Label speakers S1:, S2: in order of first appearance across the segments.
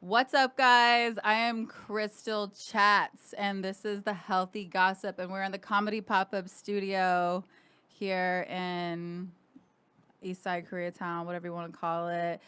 S1: What's up, guys? I am Krystle Chats, and this is the Healthy Gossip, and we're in the Comedy Pop-Up Studio here in Eastside Koreatown, whatever you want to call it.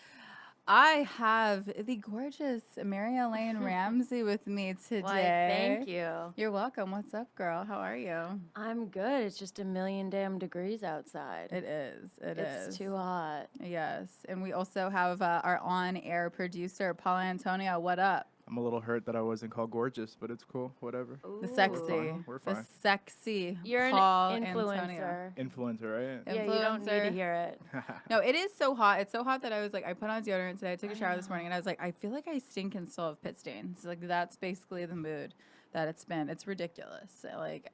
S1: I have the gorgeous Mary Elaine Ramsey with me today.
S2: Why, thank you.
S1: You're welcome. What's up, girl? How are you?
S2: I'm good. It's just a million damn degrees outside.
S1: It is.
S2: It's too hot.
S1: Yes. And we also have our on-air producer, Paula Antonia. What up?
S3: I'm a little hurt that I wasn't called gorgeous, but it's cool. Whatever.
S2: Ooh.
S1: The sexy.
S3: We're
S1: The
S3: fine.
S1: sexy
S2: You're
S1: Paul
S2: an
S1: Antonia.
S2: influencer.
S3: Influencer, right?
S2: Yeah, you don't need to hear it.
S1: No, it is so hot. It's so hot that I was like, I put on deodorant today. I took a shower this morning, and I was like, I feel like I stink and still have pit stains. Like, that's basically the mood that it's been. It's ridiculous. Like,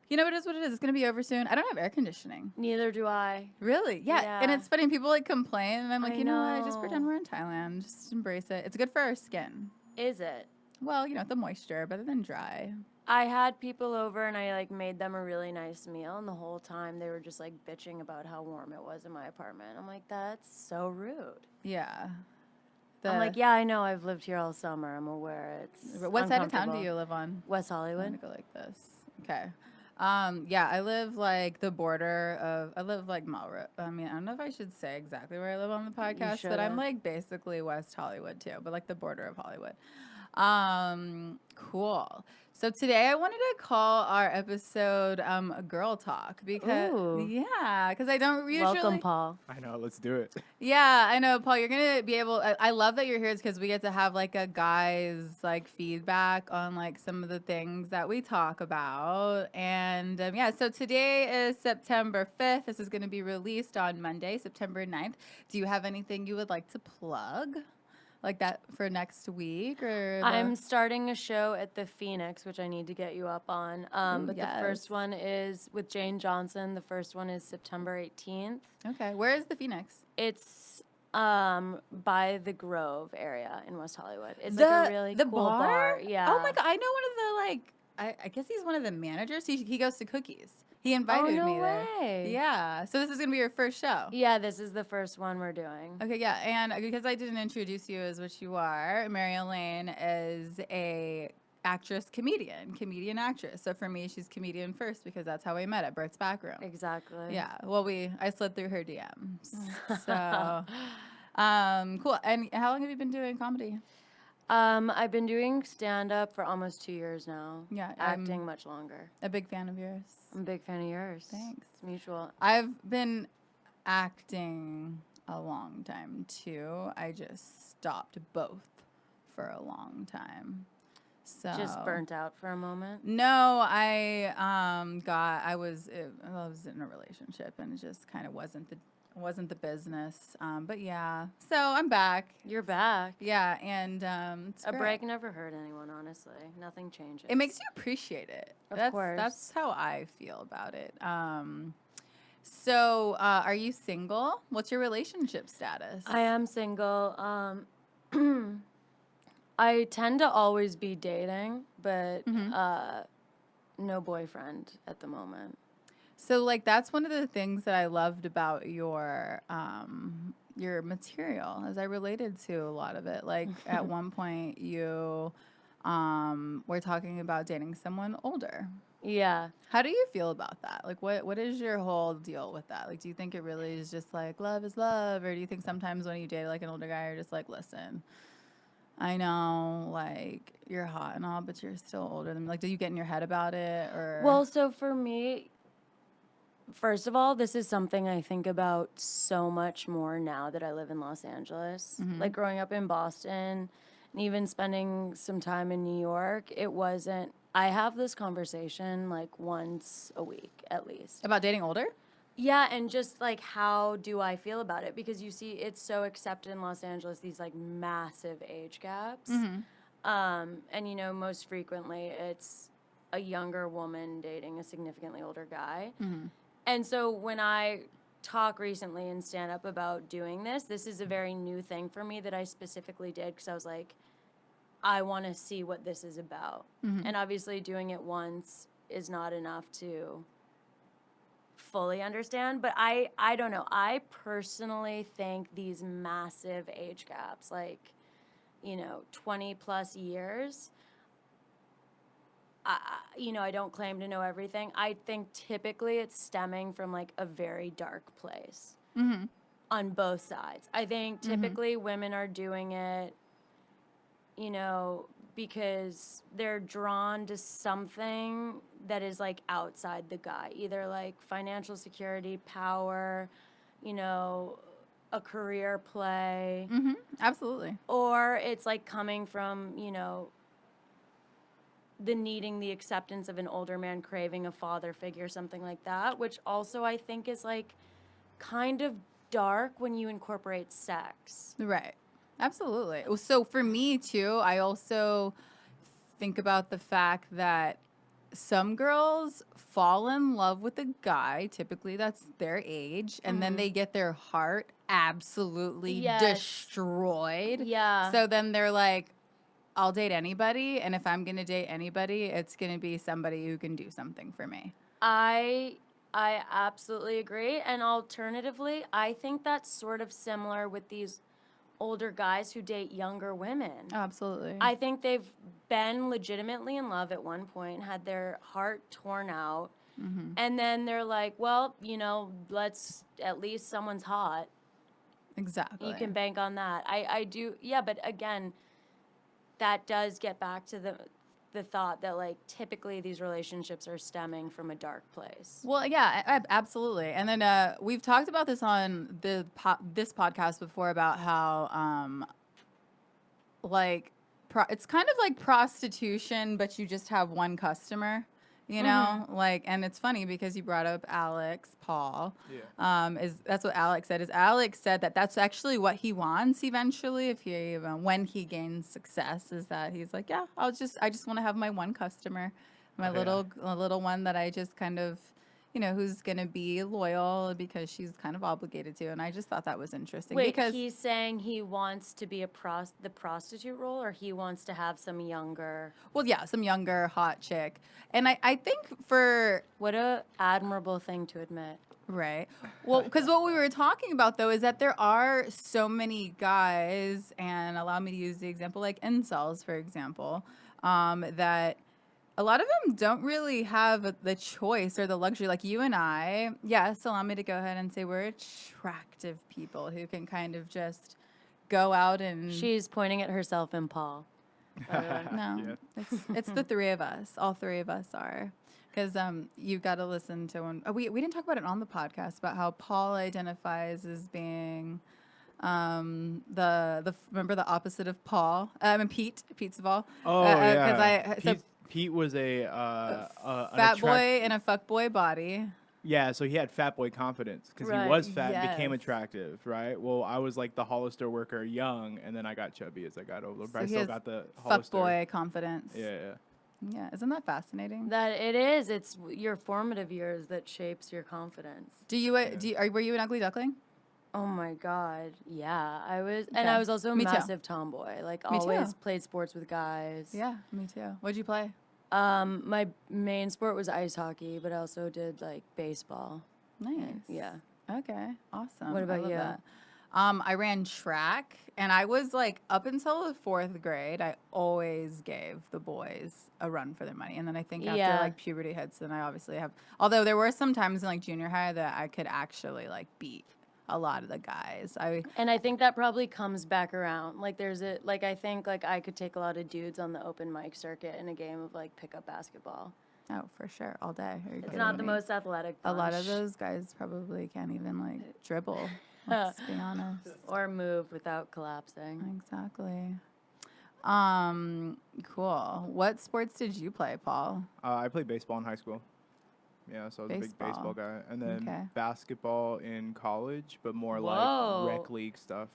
S1: you know, it is what it is. It's going to be over soon. I don't have air conditioning.
S2: Neither do I.
S1: Really? Yeah. And
S2: Yeah.
S1: it's funny. People like complain, and I'm like,
S2: I
S1: you know what? Just
S2: know.
S1: pretend we're in Thailand. Just embrace it. It's good for our skin.
S2: Is it?
S1: Well, you know, the moisture, better than dry.
S2: I had people over and I like made them a really nice meal, and the whole time they were just like bitching about how warm it was in my apartment. I'm like, that's so rude.
S1: Yeah.
S2: I'm like, yeah, I know. I've lived here all summer. I'm aware. It's
S1: What side of town do
S2: uncomfortable.
S1: you live on?
S2: West
S1: I'm
S2: Hollywood.
S1: gonna go like this. Okay. Yeah, I live like the border of. I live like Melrose. I mean, I don't know if I should say exactly where I live on the podcast, but I'm
S2: shouldn't.
S1: like basically West Hollywood too, but like the border of Hollywood. Cool. So today I wanted to call our episode "Girl Talk" because
S2: Ooh.
S1: because I don't usually.
S2: Welcome, Paul.
S3: I know. Let's do it.
S1: Yeah, I know, Paul. You're gonna be able. I love that you're here because we get to have like a guy's like feedback on like some of the things that we talk about. And yeah, so today is September 5th. This is gonna be released on Monday, September 9th. Do you have anything you would like to plug, like that for next week or?
S2: I'm starting a show at the Phoenix, which I need to get you up on.
S1: Ooh,
S2: But
S1: yes.
S2: the first one is with Jane Johnson. The first one is September 18th.
S1: Okay. Where is the Phoenix?
S2: It's by the Grove area in West Hollywood. It's like a really cool bar. Yeah.
S1: Oh my god, I know one of the like. I guess he's one of the managers. He goes to Cookies. He invited
S2: no
S1: me there.
S2: way.
S1: Yeah. So this is gonna be your first show.
S2: Yeah, this is the first one we're doing.
S1: Okay, yeah, and because I didn't introduce you as what you are, Mary Elaine is a comedian actress. So for me, she's comedian first because that's how we met at Bert's Back Room.
S2: Exactly.
S1: Yeah. Well, I slid through her DMs. So, cool. And how long have you been doing comedy?
S2: I've been doing stand-up for almost 2 years now.
S1: Yeah,
S2: Acting much longer.
S1: A big fan of yours.
S2: I'm a big fan of yours.
S1: Thanks.
S2: It's mutual.
S1: I've been acting a long time too. I just stopped both for a long time. So
S2: Just burnt out for a moment.
S1: No, I was in a relationship and it just kind of wasn't the business. But yeah, so I'm back.
S2: You're back.
S1: Yeah, and it's
S2: A
S1: great.
S2: break never hurt anyone, honestly. Nothing changes.
S1: It makes you appreciate it.
S2: Of course.
S1: That's how I feel about it. So, are you single? What's your relationship status?
S2: I am single. I tend to always be dating, but no boyfriend at the moment.
S1: So, like, that's one of the things that I loved about your material, as I related to a lot of it. Like, at one point, you were talking about dating someone older.
S2: Yeah.
S1: How do you feel about that? Like, what is your whole deal with that? Like, do you think it really is just like love is love, or do you think sometimes when you date like an older guy, you're just like, listen, I know, like, you're hot and all, but you're still older than me. Like, do you get in your head about it, or?
S2: Well, so for me, first of all, this is something I think about so much more now that I live in Los Angeles. Like growing up in Boston and even spending some time in New York, it wasn't. I have this conversation like once a week at least.
S1: About dating older?
S2: Yeah, and just like how do I feel about it? Because you see, it's so accepted in Los Angeles, these like massive age gaps. And you know, most frequently it's a younger woman dating a significantly older guy. And so when I talk recently and stand up about doing this is a very new thing for me that I specifically did because I was like, I want to see what this is about. And obviously doing it once is not enough to fully understand. But I don't know. I personally think these massive age gaps, like, 20 plus years, I don't claim to know everything. I think typically it's stemming from like a very dark place on both sides. I think typically women are doing it, because they're drawn to something that is like outside the guy, either like financial security, power, a career play,
S1: Absolutely.
S2: or it's like coming from, the needing the acceptance of an older man, craving a father figure, something like that, which also I think is like kind of dark when you incorporate sex.
S1: Right. Absolutely. So for me too, I also think about the fact that some girls fall in love with a guy, typically that's their age, and then they get their heart absolutely
S2: Yes.
S1: destroyed.
S2: Yeah.
S1: So then they're like, I'll date anybody, and if I'm going to date anybody, it's going to be somebody who can do something for me.
S2: I absolutely agree. And alternatively, I think that's sort of similar with these older guys who date younger women.
S1: Oh, absolutely.
S2: I think they've been legitimately in love at one point, had their heart torn out, and then they're like, well, let's, at least someone's hot.
S1: Exactly.
S2: You can bank on that. I do, yeah, but again, that does get back to the thought that like typically these relationships are stemming from a dark place.
S1: Well, yeah, absolutely. And then we've talked about this on this podcast before about how like it's kind of like prostitution, but you just have one customer. Like, and it's funny because you brought up Alex Paul.
S3: Yeah.
S1: That's what Alex said. Alex said that that's actually what he wants eventually, if he when he gains success, is that he's like, yeah, I just want to have my one customer, my little one that I just kind of, who's gonna be loyal because she's kind of obligated to. And I just thought that was interesting.
S2: Wait,
S1: because
S2: he's saying he wants to be the prostitute role, or he wants to have some younger.
S1: Well, yeah, some younger hot chick. And I think for
S2: What a admirable thing to admit.
S1: right. Well, because what we were talking about, though, is that there are so many guys, and allow me to use the example like incels, for example, that a lot of them don't really have the choice or the luxury. Like you and I, yes, allow me to go ahead and say we're attractive people who can kind of just go out and...
S2: She's pointing at herself and Paul.
S1: No, it's the three of us. All three of us are. Because you've got to listen to one. We didn't talk about it on the podcast about how Paul identifies as being remember the opposite of Paul. Pete Savall.
S3: Oh yeah.
S1: Because
S3: Pete was a
S1: fat boy in a fuck boy body.
S3: Yeah, so he had fat boy confidence because
S2: Right.
S3: he was fat and became
S1: Yes.
S3: attractive, right? Well, I was like the Hollister worker young, and then I got chubby as I got older, but I
S1: he
S3: still
S1: has
S3: got the
S1: fuck
S3: Hollister.
S1: boy confidence.
S3: Yeah.
S1: Yeah, isn't that fascinating?
S2: That it is. It's your formative years that shapes your confidence.
S1: Were you an ugly duckling?
S2: Oh my God. Yeah, I was.
S1: Okay.
S2: And I was also a
S1: Me too.
S2: massive tomboy. Like
S1: Me
S2: always
S1: too.
S2: played sports with guys.
S1: Yeah, me too. What'd you play?
S2: My main sport was ice hockey, but I also did like baseball.
S1: Nice.
S2: Yeah.
S1: Okay. Awesome.
S2: What
S1: I
S2: about
S1: love
S2: you?
S1: that. I ran track, and I was like, up until the 4th grade, I always gave the boys a run for their money. And then I think after
S2: Yeah.
S1: like puberty hits, then I obviously have, although there were some times in like junior high that I could actually like beat a lot of the guys.
S2: And I think that probably comes back around. Like I think like I could take a lot of dudes on the open mic circuit in a game of like pickup basketball.
S1: Oh, for sure. All day. Are you
S2: It's
S1: kidding
S2: not the
S1: me?
S2: most athletic
S1: A lot of
S2: bunch.
S1: those guys probably can't even like dribble. Let's be honest.
S2: Or move without collapsing.
S1: Exactly. Cool. What sports did you play, Paul?
S3: I played baseball in high school. Yeah, so I was a big baseball guy. And then
S1: Okay.
S3: basketball in college, but more
S2: Whoa.
S3: like rec league stuff.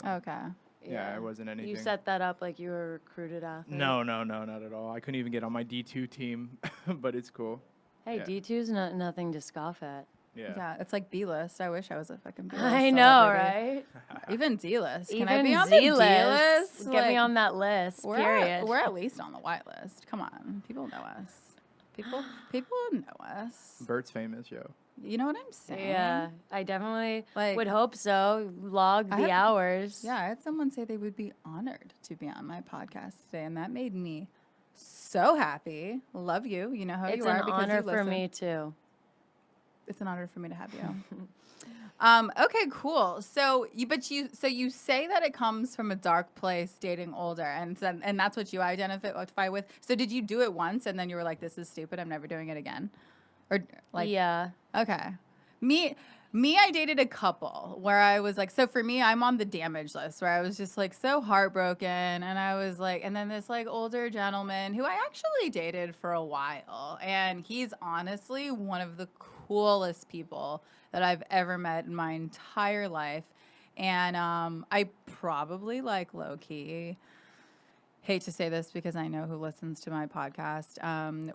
S3: So,
S1: Okay.
S3: yeah, it wasn't anything.
S2: You set that up like you were a recruited athlete.
S3: No, not at all. I couldn't even get on my D2 team, but it's cool.
S2: Hey,
S3: Yeah.
S2: D2's nothing to scoff at.
S3: Yeah.
S1: It's like B-list. I wish I was a fucking B-list
S2: I know,
S1: celebrity.
S2: right?
S1: Even D-list. Can
S2: Even
S1: I be on
S2: Z-list.
S1: the D-list?
S2: Get me
S1: Like,
S2: on that list, period.
S1: We're at least on the white list. Come on. People know us. People know us.
S3: Bert's famous, yo.
S1: You know what I'm saying?
S2: Yeah, I definitely
S1: Like,
S2: would hope so. Log
S1: I
S2: the
S1: have-
S2: hours.
S1: Yeah, I had someone say they would be honored to be on my podcast today, and that made me so happy. Love you. You know how
S2: It's
S1: you are
S2: an
S1: because
S2: honor
S1: you
S2: for
S1: listen.
S2: me too.
S1: It's an honor for me to have you. Okay, cool. So you say that it comes from a dark place, dating older, and that's what you identify with. So did you do it once and then you were like, "This is stupid. I'm never doing it again," or like,
S2: Yeah.
S1: okay, me, I dated a couple where I was like, so for me, I'm on the damage list where I was just like so heartbroken, and I was like, and then this like older gentleman who I actually dated for a while, and he's honestly one of the coolest people that I've ever met in my entire life. And I probably like low key, hate to say this because I know who listens to my podcast,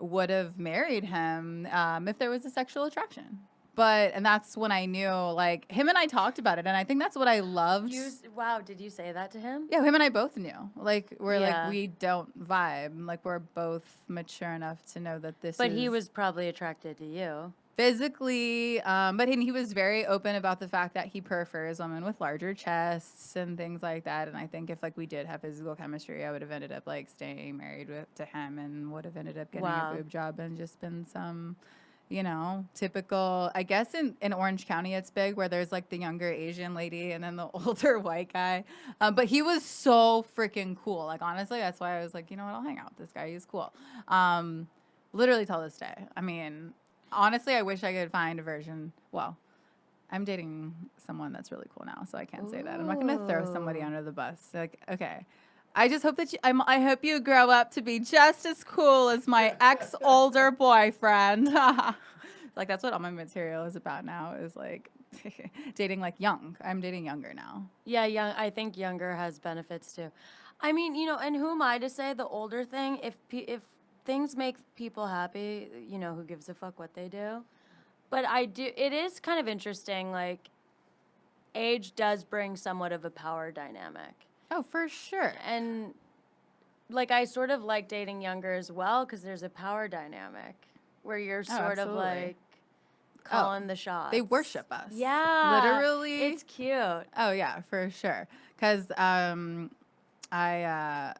S1: would have married him if there was a sexual attraction. And that's when I knew, like, him and I talked about it, and I think that's what I loved.
S2: Wow, did you say that to him?
S1: Yeah, him and I both knew. Like, we're
S2: Yeah.
S1: like, we don't vibe. Like, we're both mature enough to know that this
S2: But
S1: is
S2: he was probably attracted to you.
S1: physically, but he was very open about the fact that he prefers women with larger chests and things like that. And I think if like we did have physical chemistry, I would have ended up like staying married to him and would have ended up getting
S2: Wow.
S1: a boob job and just been some, typical. I guess in Orange County it's big where there's like the younger Asian lady and then the older white guy. But he was so freaking cool. Like honestly, that's why I was like, you know what, I'll hang out with this guy. He's cool. Literally till this day. I mean, honestly, I wish I could find a version. Well, I'm dating someone that's really cool now, so I can't say that. I'm not going to throw somebody
S2: Ooh.
S1: under the bus. Like, okay. I just hope that I hope you grow up to be just as cool as my ex older boyfriend. Like that's what all my material is about now is like dating like young. I'm dating younger now.
S2: Yeah, young. I think younger has benefits too. I mean, and who am I to say the older thing? If things make people happy, who gives a fuck what they do? But I do. It is kind of interesting. Like, age does bring somewhat of a power dynamic,
S1: Oh, for sure.
S2: and like I sort of like dating younger as well because there's a power dynamic where you're sort of
S1: absolutely.
S2: like calling the shots.
S1: They worship us.
S2: Yeah,
S1: Literally.
S2: It's cute.
S1: Oh yeah, for sure. Because I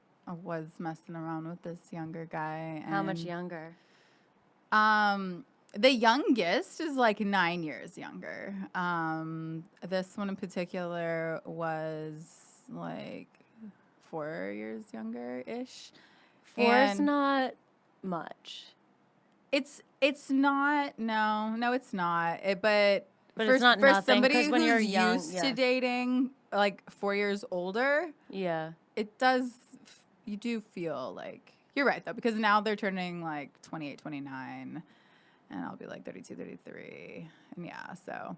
S1: was messing around with this younger guy.
S2: How much
S1: and,
S2: younger?
S1: The youngest is like 9 years younger. This one in particular was like 4 years younger ish.
S2: Four is not much.
S1: It's not. No, it's not. But
S2: But
S1: for,
S2: it's not
S1: for
S2: nothing,
S1: somebody
S2: 'cause when
S1: who's
S2: you're young,
S1: used
S2: yeah.
S1: to dating like 4 years older,
S2: Yeah.
S1: it does. You do feel like you're right though, because now they're turning like 28, 29, and I'll be like 32, 33, and yeah. So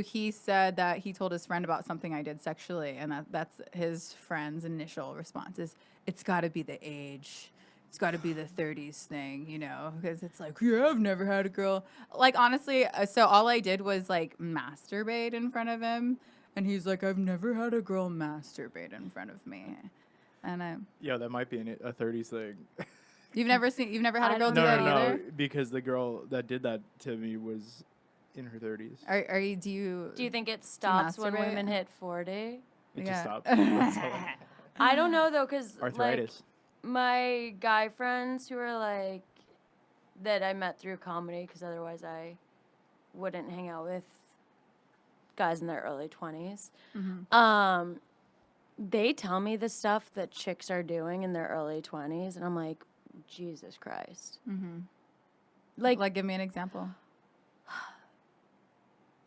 S1: he said that he told his friend about something I did sexually, and that's his friend's initial response is, "It's got to be the age." It's got to be the 30s thing, because it's like, yeah, I've never had a girl. Like, honestly, so all I did was like masturbate in front of him. And he's like, I've never had a girl masturbate in front of me. And
S3: Yeah, that might be a 30s thing.
S1: you've never had a
S2: I
S1: girl
S2: don't
S1: do
S3: No,
S1: that
S3: no, no,
S1: either?
S3: because the girl that did that to me was in her 30s.
S1: Are you, do you,
S2: Do you think it stops when
S1: masturbate?
S2: women hit 40?
S3: It just
S1: Yeah.
S3: stopped. That's all.
S2: I don't know though, because
S3: Arthritis.
S2: my guy friends who are like that I met through comedy, because otherwise I wouldn't hang out with guys in their early 20s. They tell me the stuff that chicks are doing in their early 20s, and I'm like, Jesus Christ.
S1: like, give me an example.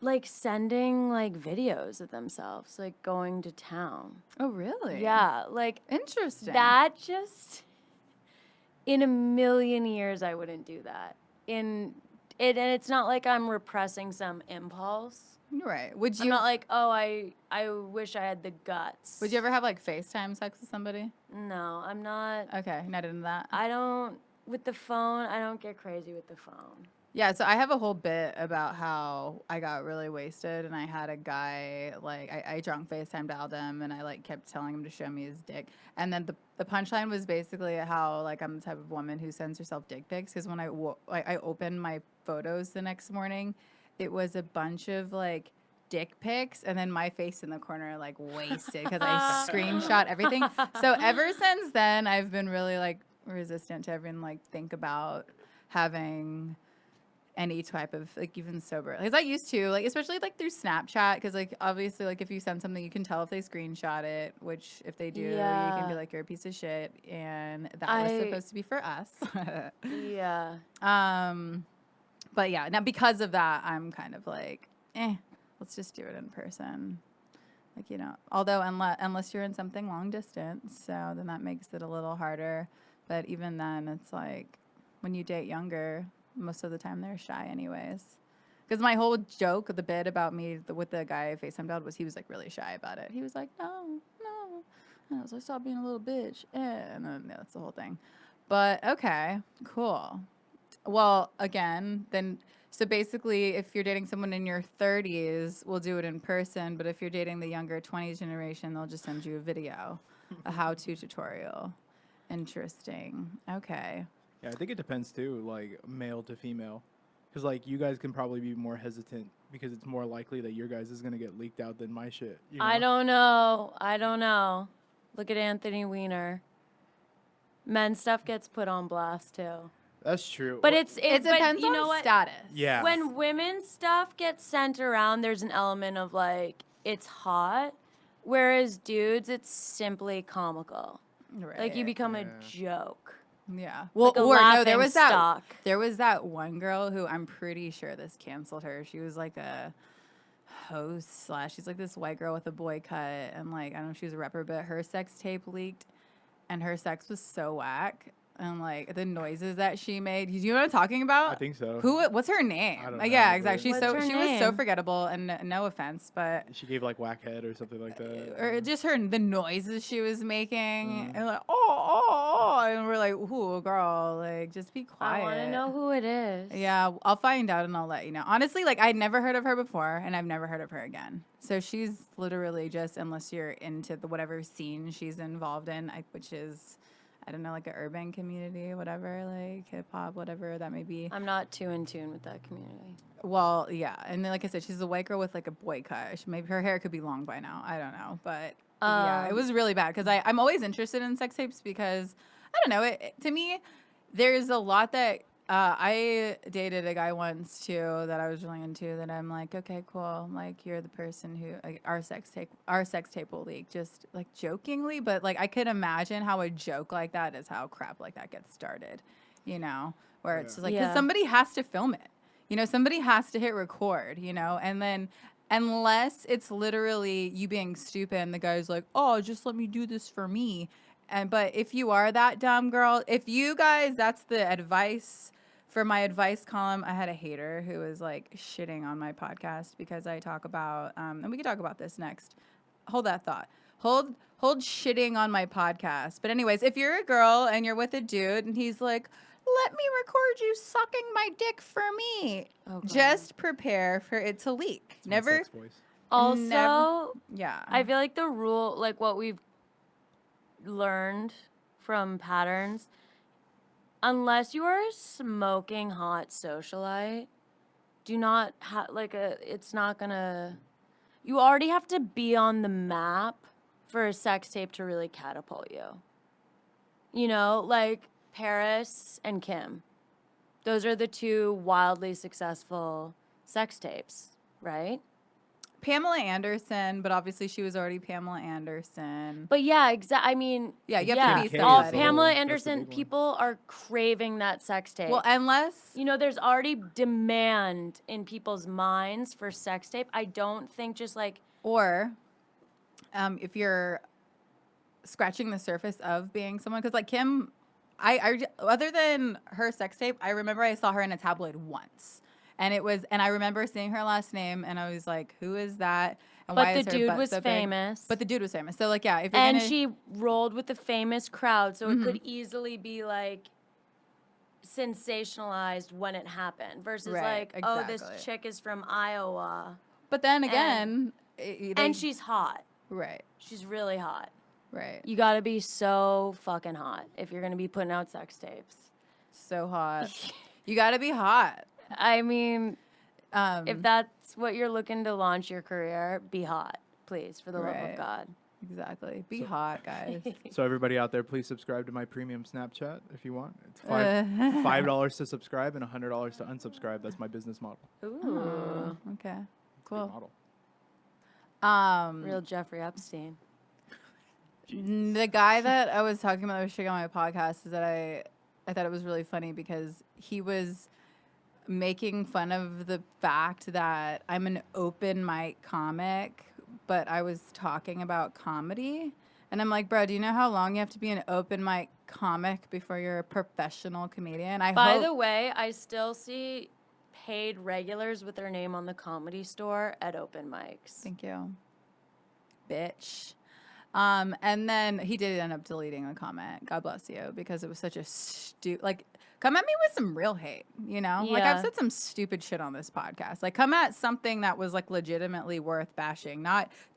S2: Like sending like videos of themselves, like going to town.
S1: Oh, really?
S2: Yeah, like
S1: Interesting.
S2: that just in a million years I wouldn't do that. And it's not like I'm repressing some impulse.
S1: Right. Would
S2: I'm
S1: you,
S2: not like, oh, I wish I had the guts.
S1: would you ever have like FaceTime sex with somebody?
S2: No, I'm not.
S1: Okay, not into that.
S2: I don't with the phone. I don't get crazy with the phone.
S1: Yeah, so I have a whole bit about how I got really wasted and I had a guy like I drunk FaceTime dialed him and I like kept telling him to show me his dick. And then the punchline was basically how like I'm the type of woman who sends herself dick pics because when I opened my photos the next morning, it was a bunch of like dick pics and then my face in the corner like wasted because I screenshot everything. So ever since then I've been really like resistant to even like think about having any type of like even sober because I used to like especially like through Snapchat because like obviously like if you send something you can tell if they screenshot it, which if they do you can be
S2: Yeah.
S1: like you're a piece of shit and that was
S2: I
S1: supposed to be for us.
S2: yeah.
S1: um but yeah, now because of that I'm kind of like let's just do it in person, like although unless you're in something long distance, so then that makes it a little harder, but even then it's like when you date younger most of the time they're shy anyways. Because my whole joke, the bit about me with the guy I FaceTimed out was he was like really shy about it. He was like, no, no. And I was like, stop being a little bitch. And then that's the whole thing. But okay, cool. Well, again, then so basically, if you're dating someone in your 30s, we'll do it in person. But if you're dating the younger 20s generation, they'll just send you a video, a how-to tutorial. Interesting. Okay.
S3: Yeah, I think it depends too, like male to female, because like you guys can probably be more hesitant because it's more likely that your guys is gonna get leaked out than my shit. You know?
S2: I don't know. I don't know. Look at Anthony Weiner. Men's stuff gets put on blast too.
S3: That's true.
S2: But
S3: Well,
S1: It
S2: but
S1: depends
S2: you know
S1: on
S2: what?
S1: status.
S3: Yeah.
S2: When women's stuff gets sent around, there's an element of like it's hot, whereas dudes, it's simply comical.
S1: Right.
S2: Like you become a
S3: Yeah.
S2: joke.
S1: Yeah. Well,
S2: Like a
S1: or no,
S2: laughing stock.
S1: there was that one girl who I'm pretty sure this canceled her. She was like a host slash she's like this white girl with a boy cut and like I don't know if she was a rapper, but her sex tape leaked and her sex was so whack. And like the noises that she made, you know what I'm talking about?
S3: I think so.
S1: What's her name?
S3: I don't
S1: Yeah,
S3: know,
S1: exactly.
S3: but-
S1: She's
S2: What's her
S1: she was so
S2: name?
S1: forgettable, and no offense, but
S3: She gave like whack head or something like that.
S1: or just the noises she was making,
S3: Mm.
S1: and like oh, and we're like, ooh, girl, like just be quiet.
S2: I want to know who it is.
S1: Yeah, I'll find out and I'll let you know. Honestly, like I'd never heard of her before, and I've never heard of her again. So she's literally just unless you're into the whatever scene she's involved in, which is. I don't know, like an urban community, whatever, like hip hop, whatever that may be.
S2: I'm not too in tune with that community.
S1: Well, yeah, and then like I said, she's a white girl with like a boy cut. Maybe her hair could be long by now. I don't know, but yeah, it was really bad because I'm always interested in sex tapes because I don't know. To me, there's a lot that I dated a guy once too that I was really into. That I'm like, okay, cool. Like you're the person who like, our sex tape will leak, just like jokingly, but like I could imagine how a joke like that is how crap like that gets started. Where it's just like because
S2: Yeah.
S1: somebody has to film it. Somebody has to hit record, and then unless it's literally you being stupid and the guy's like, oh, just let me do this for me. But if you are that dumb girl, if you guys, that's the advice for my advice column. I had a hater who was like shitting on my podcast because I talk about, and we can talk about this next. Hold that thought. Hold shitting on my podcast. But anyways, if you're a girl and you're with a dude and he's like, let me record you sucking my dick for me.
S2: Oh, God.
S1: Just prepare for it to leak.
S3: It's my
S1: Never.
S3: sex voice.
S2: Also,
S1: Yeah.
S2: I feel like the rule, like what we've learned from patterns, unless you are a smoking hot socialite, do not it's not gonna, you already have to be on the map for a sex tape to really catapult you. Like Paris and Kim. Those are the two wildly successful sex tapes, right?
S1: Pamela Anderson, but obviously she was already Pamela Anderson.
S2: But yeah, I mean,
S1: Yeah, you have to be
S3: Kim K
S2: all
S3: is the
S2: Pamela
S3: whole- that's the
S2: Anderson,
S3: big one.
S2: people are craving that sex tape.
S1: Well, unless
S2: There's already demand in people's minds for sex tape. I don't think just like
S1: or if you're scratching the surface of being someone, because like Kim, I other than her sex tape, I remember I saw her in a tabloid once. And I remember seeing her last name, and I was like, "Who is that?" And
S2: But
S1: why
S2: the
S1: is her
S2: dude
S1: butt
S2: was
S1: so big?
S2: famous.
S1: But the dude was famous. So like, yeah, if you're
S2: and
S1: gonna,
S2: she rolled with the famous crowd, so
S1: Mm-hmm.
S2: it could easily be like sensationalized when it happened versus
S1: Right,
S2: like, oh, this
S1: exactly.
S2: chick is from Iowa
S1: But then again,
S2: and she's hot.
S1: right,
S2: She's really hot.
S1: right.
S2: You gotta be so fucking hot if you're gonna be putting out sex tapes.
S1: So hot. You got to be hot.
S2: I mean, if
S1: Um,
S2: that's what you're looking to launch your career, be hot, please, for the love
S1: Right.
S2: of God.
S1: exactly. Be hot, guys.
S3: So everybody out there, please subscribe to my premium Snapchat if you want. It's
S1: Uh,
S3: $5 to subscribe and $100 to unsubscribe. That's my business model.
S2: Ooh,
S1: Oh, okay.
S3: It's a good
S1: Cool.
S3: model.
S2: real Jeffrey Epstein.
S1: The guy that I was talking about that was sharing on my podcast is that I thought it was really funny because he was making fun of the fact that I'm an open mic comic, but I was talking about comedy. And I'm like, bro, do you know how long you have to be an open mic comic before you're a professional comedian?
S2: By the way, I still see paid regulars with their name on the Comedy Store at open mics.
S1: Thank you. Bitch. And then he did end up deleting the comment. God bless you, because it was such a like, come at me with some real hate, you know? Like, I've
S2: Yeah.
S1: said some stupid shit on this podcast. Like, come at something that was like legitimately worth bashing.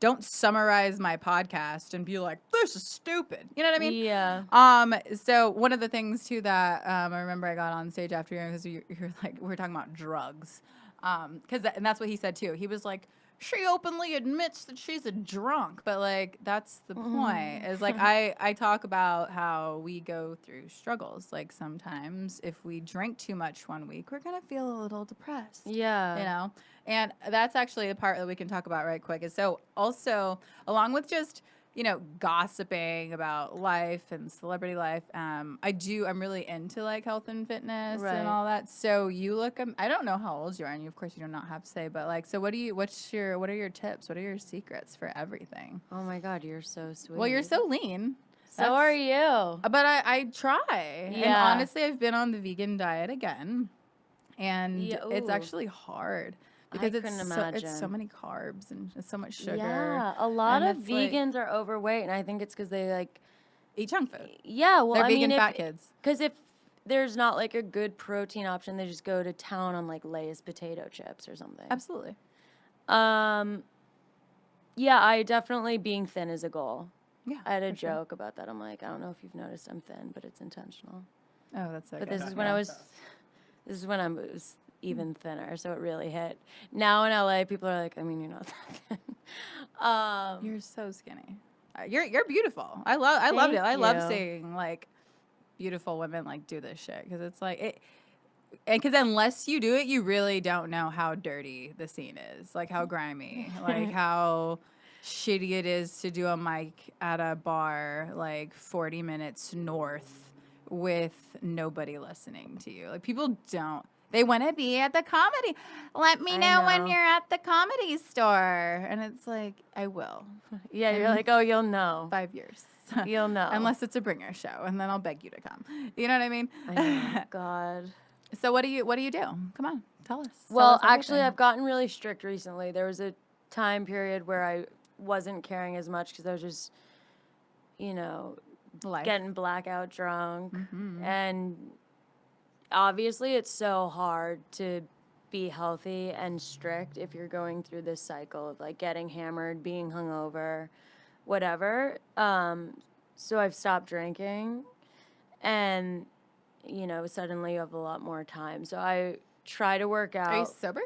S1: Don't summarize my podcast and be like, this is stupid. You know what I mean?
S2: Yeah.
S1: So one of the things too that I remember I got on stage after you, because you're like, we were talking about drugs. And that's what he said too. He was like, she openly admits that she's a drunk, but like that's the point. Is like I talk about how we go through struggles. Like sometimes if we drink too much one week, we're gonna feel a little depressed.
S2: Yeah.
S1: You know, and that's actually the part that we can talk about right quick. Is so also along with just gossiping about life and celebrity life. I'm really into like health and fitness
S2: Right.
S1: and all that. So you look, I don't know how old you are, and of course you do not have to say, but like, so what are your tips? What are your secrets for everything?
S2: Oh my God, you're so sweet.
S1: Well, you're so lean.
S2: So are you.
S1: But I try. And
S2: Yeah.
S1: honestly, I've been on the vegan diet again, and
S2: Yeah,
S1: it's
S2: ooh.
S1: actually hard because it's
S2: couldn't
S1: so
S2: imagine.
S1: many carbs and it's so much sugar.
S2: Yeah, a lot
S1: And
S2: of
S1: it's like-
S2: vegans are overweight, and I think it's because they like.
S1: Eat junk food.
S2: Yeah, well,
S1: They're
S2: I
S1: vegan
S2: mean,
S1: fat kids.
S2: Because if there's not like a good protein option, they just go to town on like Lay's potato chips or something.
S1: Absolutely.
S2: Yeah, I definitely being thin is a goal.
S1: Yeah.
S2: I had a
S1: for sure.
S2: joke about that. I'm like, I don't know if you've noticed I'm thin, but it's intentional.
S1: Oh, that's so
S2: But
S1: good.
S2: this is when I was even thinner, so it really hit. Now in LA, people are like, I mean, you're not that thin.
S1: You're so skinny. You're beautiful. I loved it. I
S2: Thank
S1: love
S2: you.
S1: seeing like beautiful women like do this shit because it's like it. And because unless you do it, you really don't know how dirty the scene is, like how grimy, like how shitty it is to do a mic at a bar like 40 minutes north with nobody listening to you. Like people don't. They want to be at the comedy. Let me
S2: I
S1: know when
S2: know.
S1: you're at the comedy store. And it's like, I will.
S2: Yeah, you're like, oh, you'll know.
S1: 5 years.
S2: You'll know.
S1: Unless it's a bringer show, and then I'll beg you to come. You know what I mean?
S2: I know. God.
S1: So what do you do? Come on, tell us. Tell
S2: Well,
S1: us
S2: actually,
S1: everything.
S2: I've gotten really strict recently. There was a time period where I wasn't caring as much because I was just,
S1: Life.
S2: getting blackout drunk.
S1: Mm-hmm.
S2: And obviously, it's so hard to be healthy and strict if you're going through this cycle of like getting hammered, being hungover, whatever. So I've stopped drinking, and suddenly you have a lot more time. So I try to work out.
S1: Are you sober?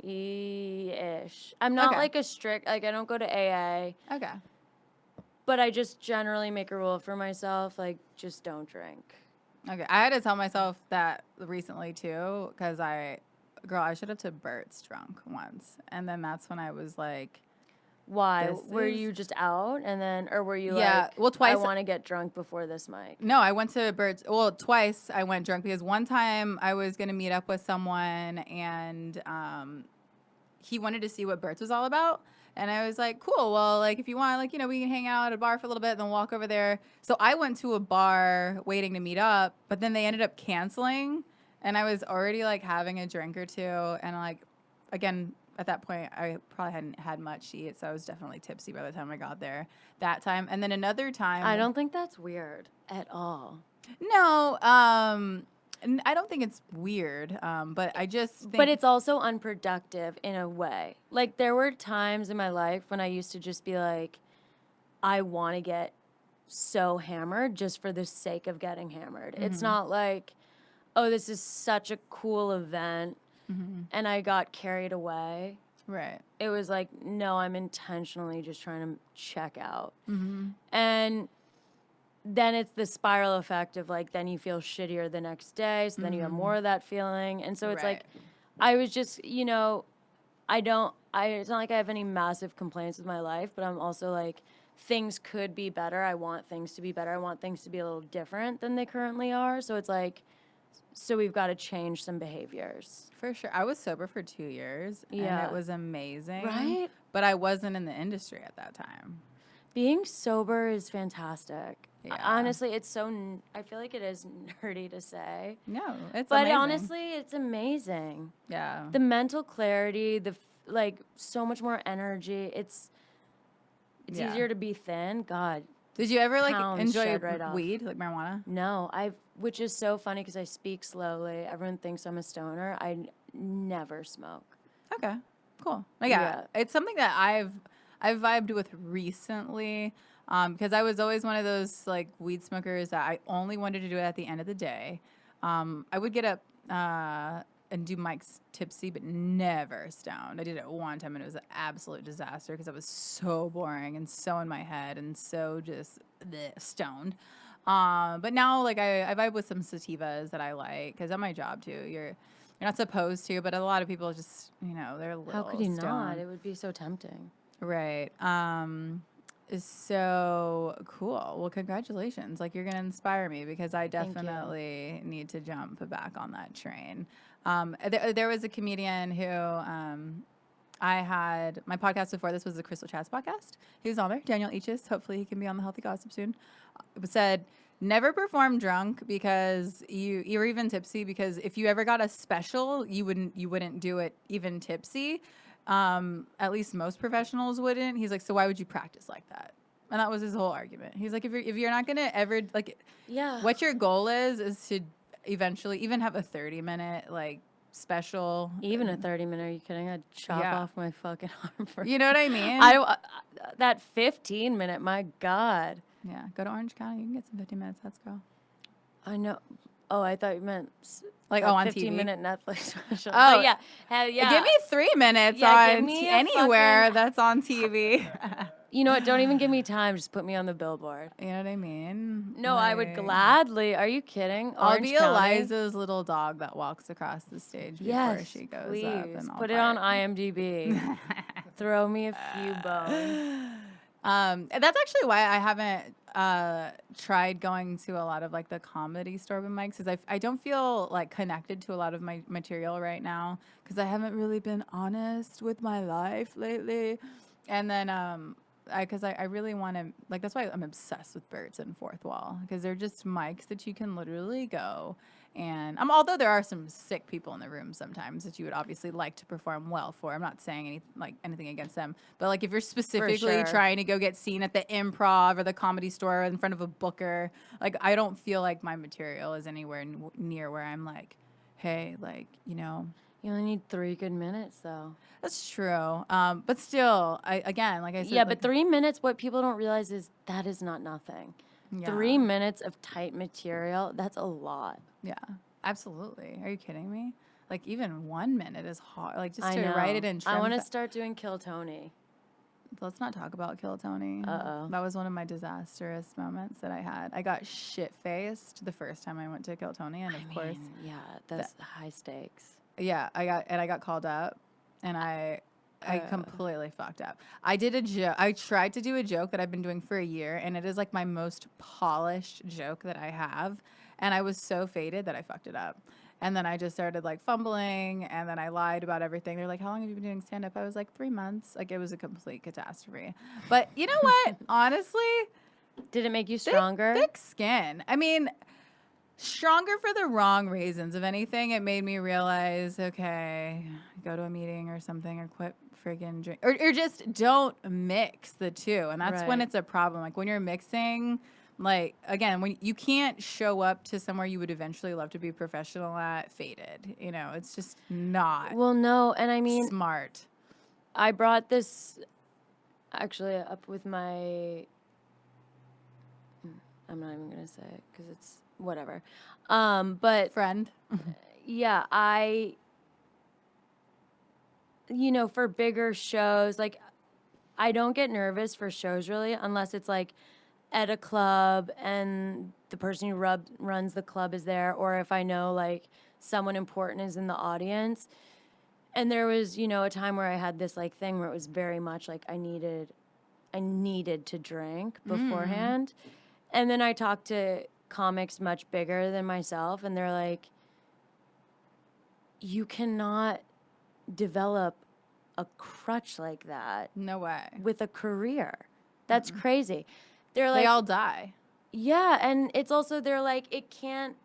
S2: Ish. I'm not
S1: Okay.
S2: like a strict, like I don't go to AA,
S1: Okay.
S2: but I just generally make a rule for myself, like just don't drink.
S1: Okay. I had to tell myself that recently too, because I should have to Bert's drunk once, and then that's when I was like,
S2: Why?
S1: This
S2: Were
S1: is-
S2: you just out and then, or were you
S1: Yeah,
S2: like,
S1: well, twice-
S2: I want to get drunk before this mic?
S1: no, I went to Bert's. Well, twice I went drunk because one time I was gonna meet up with someone and he wanted to see what Bert's was all about. And I was like, cool. Well, like if you want, like, we can hang out at a bar for a little bit and then walk over there. So I went to a bar waiting to meet up, but then they ended up canceling. And I was already like having a drink or two. And like, again, at that point, I probably hadn't had much to eat. So I was definitely tipsy by the time I got there that time. And then another time.
S2: I don't think that's weird at all.
S1: No, and I don't think it's weird, but I just think.
S2: But it's also unproductive in a way. Like, there were times in my life when I used to just be like, I want to get so hammered just for the sake of getting hammered. It's not like, oh, this is such a cool event and I got carried away.
S1: Right.
S2: It was like, no, I'm intentionally just trying to check out. And then it's the spiral effect of like, then you feel shittier the next day. So then you have more of that feeling. And so it's like, I was just, you know, it's not like I have any massive complaints with my life, but I'm also like, things could be better. I want things to be better. I want things to be a little different than they currently are. So it's like, so we've got to change some behaviors.
S1: For sure. I was sober for 2 years, and
S2: Yeah.
S1: it was amazing.
S2: Right?
S1: But I wasn't in the industry at that time.
S2: Being sober is fantastic.
S1: Yeah.
S2: Honestly, it's so, I feel like it is nerdy to say.
S1: No, it's
S2: But
S1: amazing.
S2: honestly, it's amazing.
S1: Yeah.
S2: The mental clarity, like so much more energy. It's
S1: Yeah.
S2: easier to be thin. God,
S1: Did you ever like
S2: pounds
S1: enjoy
S2: shed right off.
S1: weed, like marijuana?
S2: no, which is so funny because I speak slowly. Everyone thinks I'm a stoner. I never smoke.
S1: Okay, cool. Yeah,
S2: Yeah.
S1: it's something that I've vibed with recently, because I was always one of those like weed smokers that I only wanted to do it at the end of the day. I would get up and do mics tipsy, but never stoned. I did it one time and it was an absolute disaster because I was so boring and so in my head and so just stoned. But now, like, I vibe with some sativas that I like because at my job too, you're not supposed to, but a lot of people just, you know, they're a little
S2: How could you
S1: stoned.
S2: not? It would be so tempting.
S1: Right. So cool. Well, congratulations. Like, you're gonna inspire me because I
S2: Thank you.
S1: definitely need to jump back on that train. There was a comedian who I had my podcast before. This was the Krystle Chats podcast. He was on there, Daniel Eaches. Hopefully, he can be on the Healthy Gossip soon. Said, never perform drunk because you're even tipsy, because if you ever got a special, you wouldn't do it even tipsy. At least most professionals wouldn't. He's like, so why would you practice like that? And that was his whole argument. He's like, if you're not gonna ever like,
S2: Yeah.
S1: what your goal is to eventually even have a 30-minute like special.
S2: Even a 30-minute, are you kidding? I'd chop
S1: Yeah.
S2: off my fucking arm for
S1: You know what I mean?
S2: that 15-minute, my God.
S1: Yeah, go to Orange County. You can get some 15 minutes. Let's go.
S2: I know. Oh, I thought you meant
S1: Like,
S2: that
S1: on TV?
S2: 15-minute Netflix special.
S1: Oh.
S2: But yeah, hell yeah.
S1: Give me 3 minutes
S2: Yeah, give
S1: on
S2: me a
S1: anywhere
S2: fucking-
S1: that's on TV.
S2: You know what? Don't even give me time. Just put me on the billboard.
S1: You know what I mean?
S2: No, I would
S1: Like,
S2: gladly. Are you kidding?
S1: I'll
S2: Orange
S1: be
S2: County?
S1: Eliza's little dog that walks across the stage before
S2: Yes,
S1: she goes
S2: please.
S1: up. And I'll
S2: Put it on
S1: bark.
S2: IMDb. Throw me a few bones.
S1: And that's actually why I haven't tried going to a lot of like the comedy store open mics, because I don't feel like connected to a lot of my material right now because I haven't really been honest with my life lately. And then because I really want to, like, that's why I'm obsessed with Birds and Fourth Wall, because they're just mics that you can literally go. And although there are some sick people in the room sometimes that you would obviously like to perform well for. I'm not saying anything against them, but like if you're specifically
S2: sure.
S1: trying to go get seen at the Improv or the Comedy Store in front of a booker, like I don't feel like my material is anywhere near where I'm like, hey, like, you know.
S2: You only need 3 good minutes, though.
S1: That's true. But still, again, like I said,
S2: Yeah,
S1: like,
S2: but 3 minutes, what people don't realize is that is not nothing.
S1: yeah.
S2: 3 minutes of tight material, that's a lot.
S1: Yeah, absolutely. Are you kidding me? Like even 1 minute is hard. Like just
S2: I
S1: to
S2: know.
S1: write it in trim.
S2: I want to start doing Kill Tony.
S1: Let's not talk about Kill Tony.
S2: Uh-oh.
S1: That was one of my disastrous moments that I had. I got shit-faced the first time I went to Kill Tony, and of course,
S2: Yeah, that's high stakes.
S1: yeah, I got called up, and I completely fucked up. I did a joke. I tried to do a joke that I've been doing for a year, and it is like my most polished joke that I have. And I was so faded that I fucked it up. And then I just started like fumbling, and then I lied about everything. They're like, "How long have you been doing stand up?" I was like, 3 months. Like, it was a complete catastrophe. But you know what? Honestly,
S2: Did it make you stronger?
S1: thick skin. I mean, stronger for the wrong reasons. If anything, it made me realize, okay, go to a meeting or something, or quit friggin' drink, or just don't mix the two. And that's when
S2: Right.
S1: it's a problem. Like when you're mixing Like, again, when you can't show up to somewhere you would eventually love to be professional at faded, you know, it's just not
S2: Well, no, and I mean,
S1: smart.
S2: I brought this actually up with my. I'm not even gonna say it because it's whatever. But
S1: Friend.
S2: yeah, for bigger shows, like I don't get nervous for shows really unless it's like at a club and the person who runs the club is there, or if I know like someone important is in the audience. And there was, a time where I had this like thing where it was very much like I needed to drink beforehand. And then I talked to comics much bigger than myself, and they're like, you cannot develop a crutch like that
S1: No way.
S2: with a career. That's crazy. They're like,
S1: They all die.
S2: yeah, and it's also they're like it can't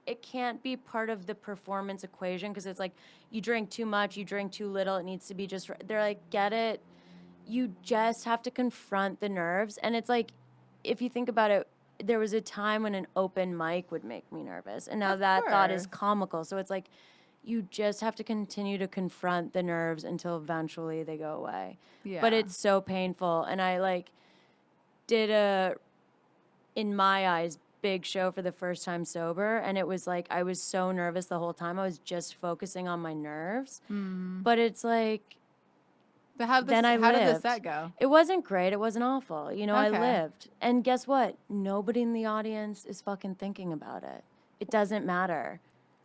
S2: be part of the performance equation because it's like you drink too much, you drink too little, it needs to be just they're like get it. You just have to confront the nerves, and it's like if you think about it, there was a time when an open mic would make me nervous, and now
S1: Of
S2: that thought is
S1: course.
S2: comical. So it's like you just have to continue to confront the nerves until eventually they go away.
S1: Yeah.
S2: But it's so painful, and I like did a in my eyes big show for the first time sober, and it was like I was so nervous the whole time. I was just focusing on my nerves. But it's like
S1: But how
S2: then I
S1: how did the
S2: lived.
S1: set go?
S2: It wasn't great. It wasn't awful. I
S1: Okay.
S2: lived. And guess what? Nobody in the audience is fucking thinking about it. It doesn't matter.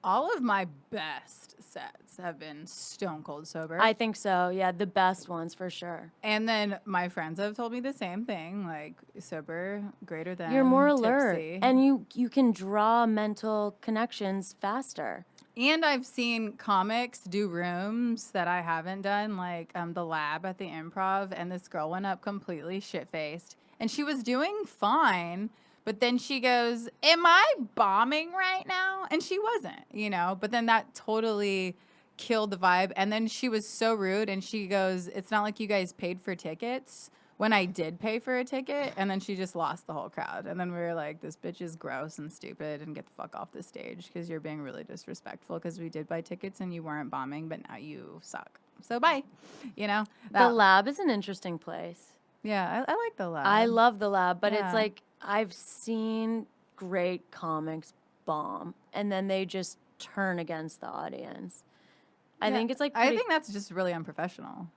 S1: All of my best sets have been stone cold sober.
S2: I think so. Yeah, the best ones for sure.
S1: And then my friends have told me the same thing, like sober greater than
S2: You're more alert,
S1: tipsy.
S2: and you can draw mental connections faster.
S1: And I've seen comics do rooms that I haven't done, like the lab at the Improv, and this girl went up completely shit faced, and she was doing fine, but then she goes, "Am I bombing right now?" And she wasn't. But then that totally killed the vibe. And then she was so rude, and she goes, "It's not like you guys paid for tickets." When I did pay for a ticket, and then she just lost the whole crowd. And then we were like, this bitch is gross and stupid and get the fuck off the stage because you're being really disrespectful because we did buy tickets and you weren't bombing, but now you suck. So bye.
S2: The
S1: That-
S2: lab is an interesting place.
S1: yeah, I like the lab.
S2: I love the lab, but
S1: Yeah.
S2: it's like I've seen great comics bomb, and then they just turn against the audience. I
S1: Yeah,
S2: think it's like
S1: I
S2: pretty
S1: think that's just really unprofessional.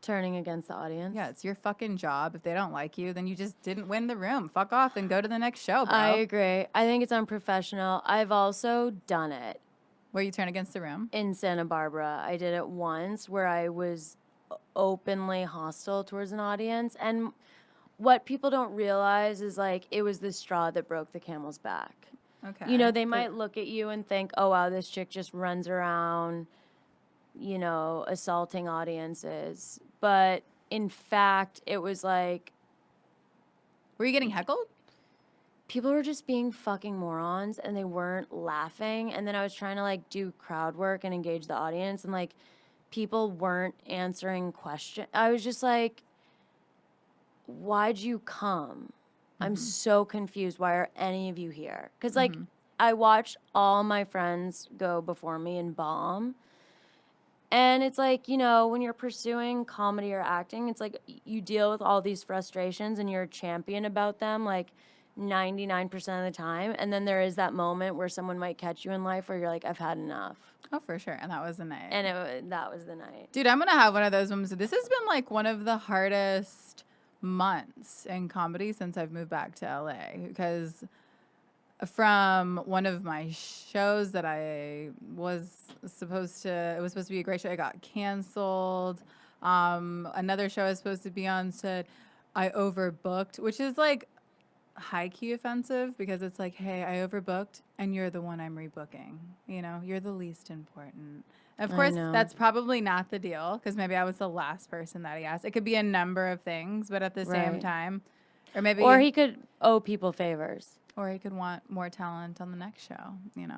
S2: turning against the audience.
S1: Yeah, it's your fucking job. If they don't like you, then you just didn't win the room. Fuck off and go to the next show, bro.
S2: I agree. I think it's unprofessional. I've also done it
S1: Where you turn against the room.
S2: in Santa Barbara. I did it once where I was openly hostile towards an audience. And what people don't realize is like it was the straw that broke the camel's back.
S1: Okay.
S2: They might look at you and think, oh, wow, this chick just runs around, assaulting audiences. But in fact, it was like
S1: Were you getting heckled?
S2: people were just being fucking morons and they weren't laughing. And then I was trying to like do crowd work and engage the audience, and like people weren't answering questions. I was just like, why'd you come? I'm so confused. Why are any of you here? Because like I watched all my friends go before me and bomb. And it's like, when you're pursuing comedy or acting, it's like you deal with all these frustrations and you're a champion about them like 99% of the time. And then there is that moment where someone might catch you in life where you're like, I've had enough.
S1: Oh, for sure. And that was the night.
S2: And that was the night.
S1: Dude, I'm going to have one of those moments. This has been like one of the hardest months in comedy since I've moved back to LA, because from one of my shows that it was supposed to be a great show. It got canceled. Another show I was supposed to be on said I overbooked, which is like high key offensive because it's like, hey, I overbooked and you're the one I'm rebooking. You're the least important. Of
S2: I
S1: course,
S2: know.
S1: that's probably not the deal because maybe I was the last person that he asked. It could be a number of things, but at the same
S2: Right.
S1: time, or maybe,
S2: Or he could owe people favors.
S1: or he could want more talent on the next show,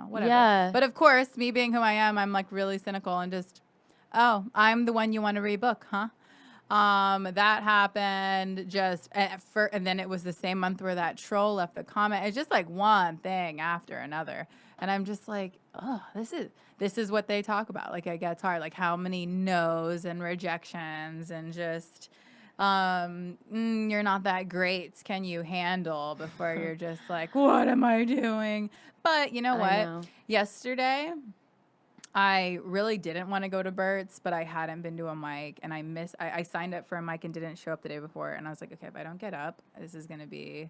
S1: whatever.
S2: Yeah.
S1: But of course, me being who I am, I'm like really cynical and just, oh, I'm the one you want to rebook, huh? That happened just and then it was the same month where that troll left the comment. It's just like one thing after another. And I'm just like, oh, this is what they talk about. Like it gets hard. Like how many no's and rejections and just you're not that great. Can you handle before you're just like, what am I doing? But you know
S2: I
S1: what?
S2: know.
S1: Yesterday I really didn't want to go to Bert's, but I hadn't been to a mic, and I signed up for a mic and didn't show up the day before, and I was like, okay, if I don't get up, this is going to be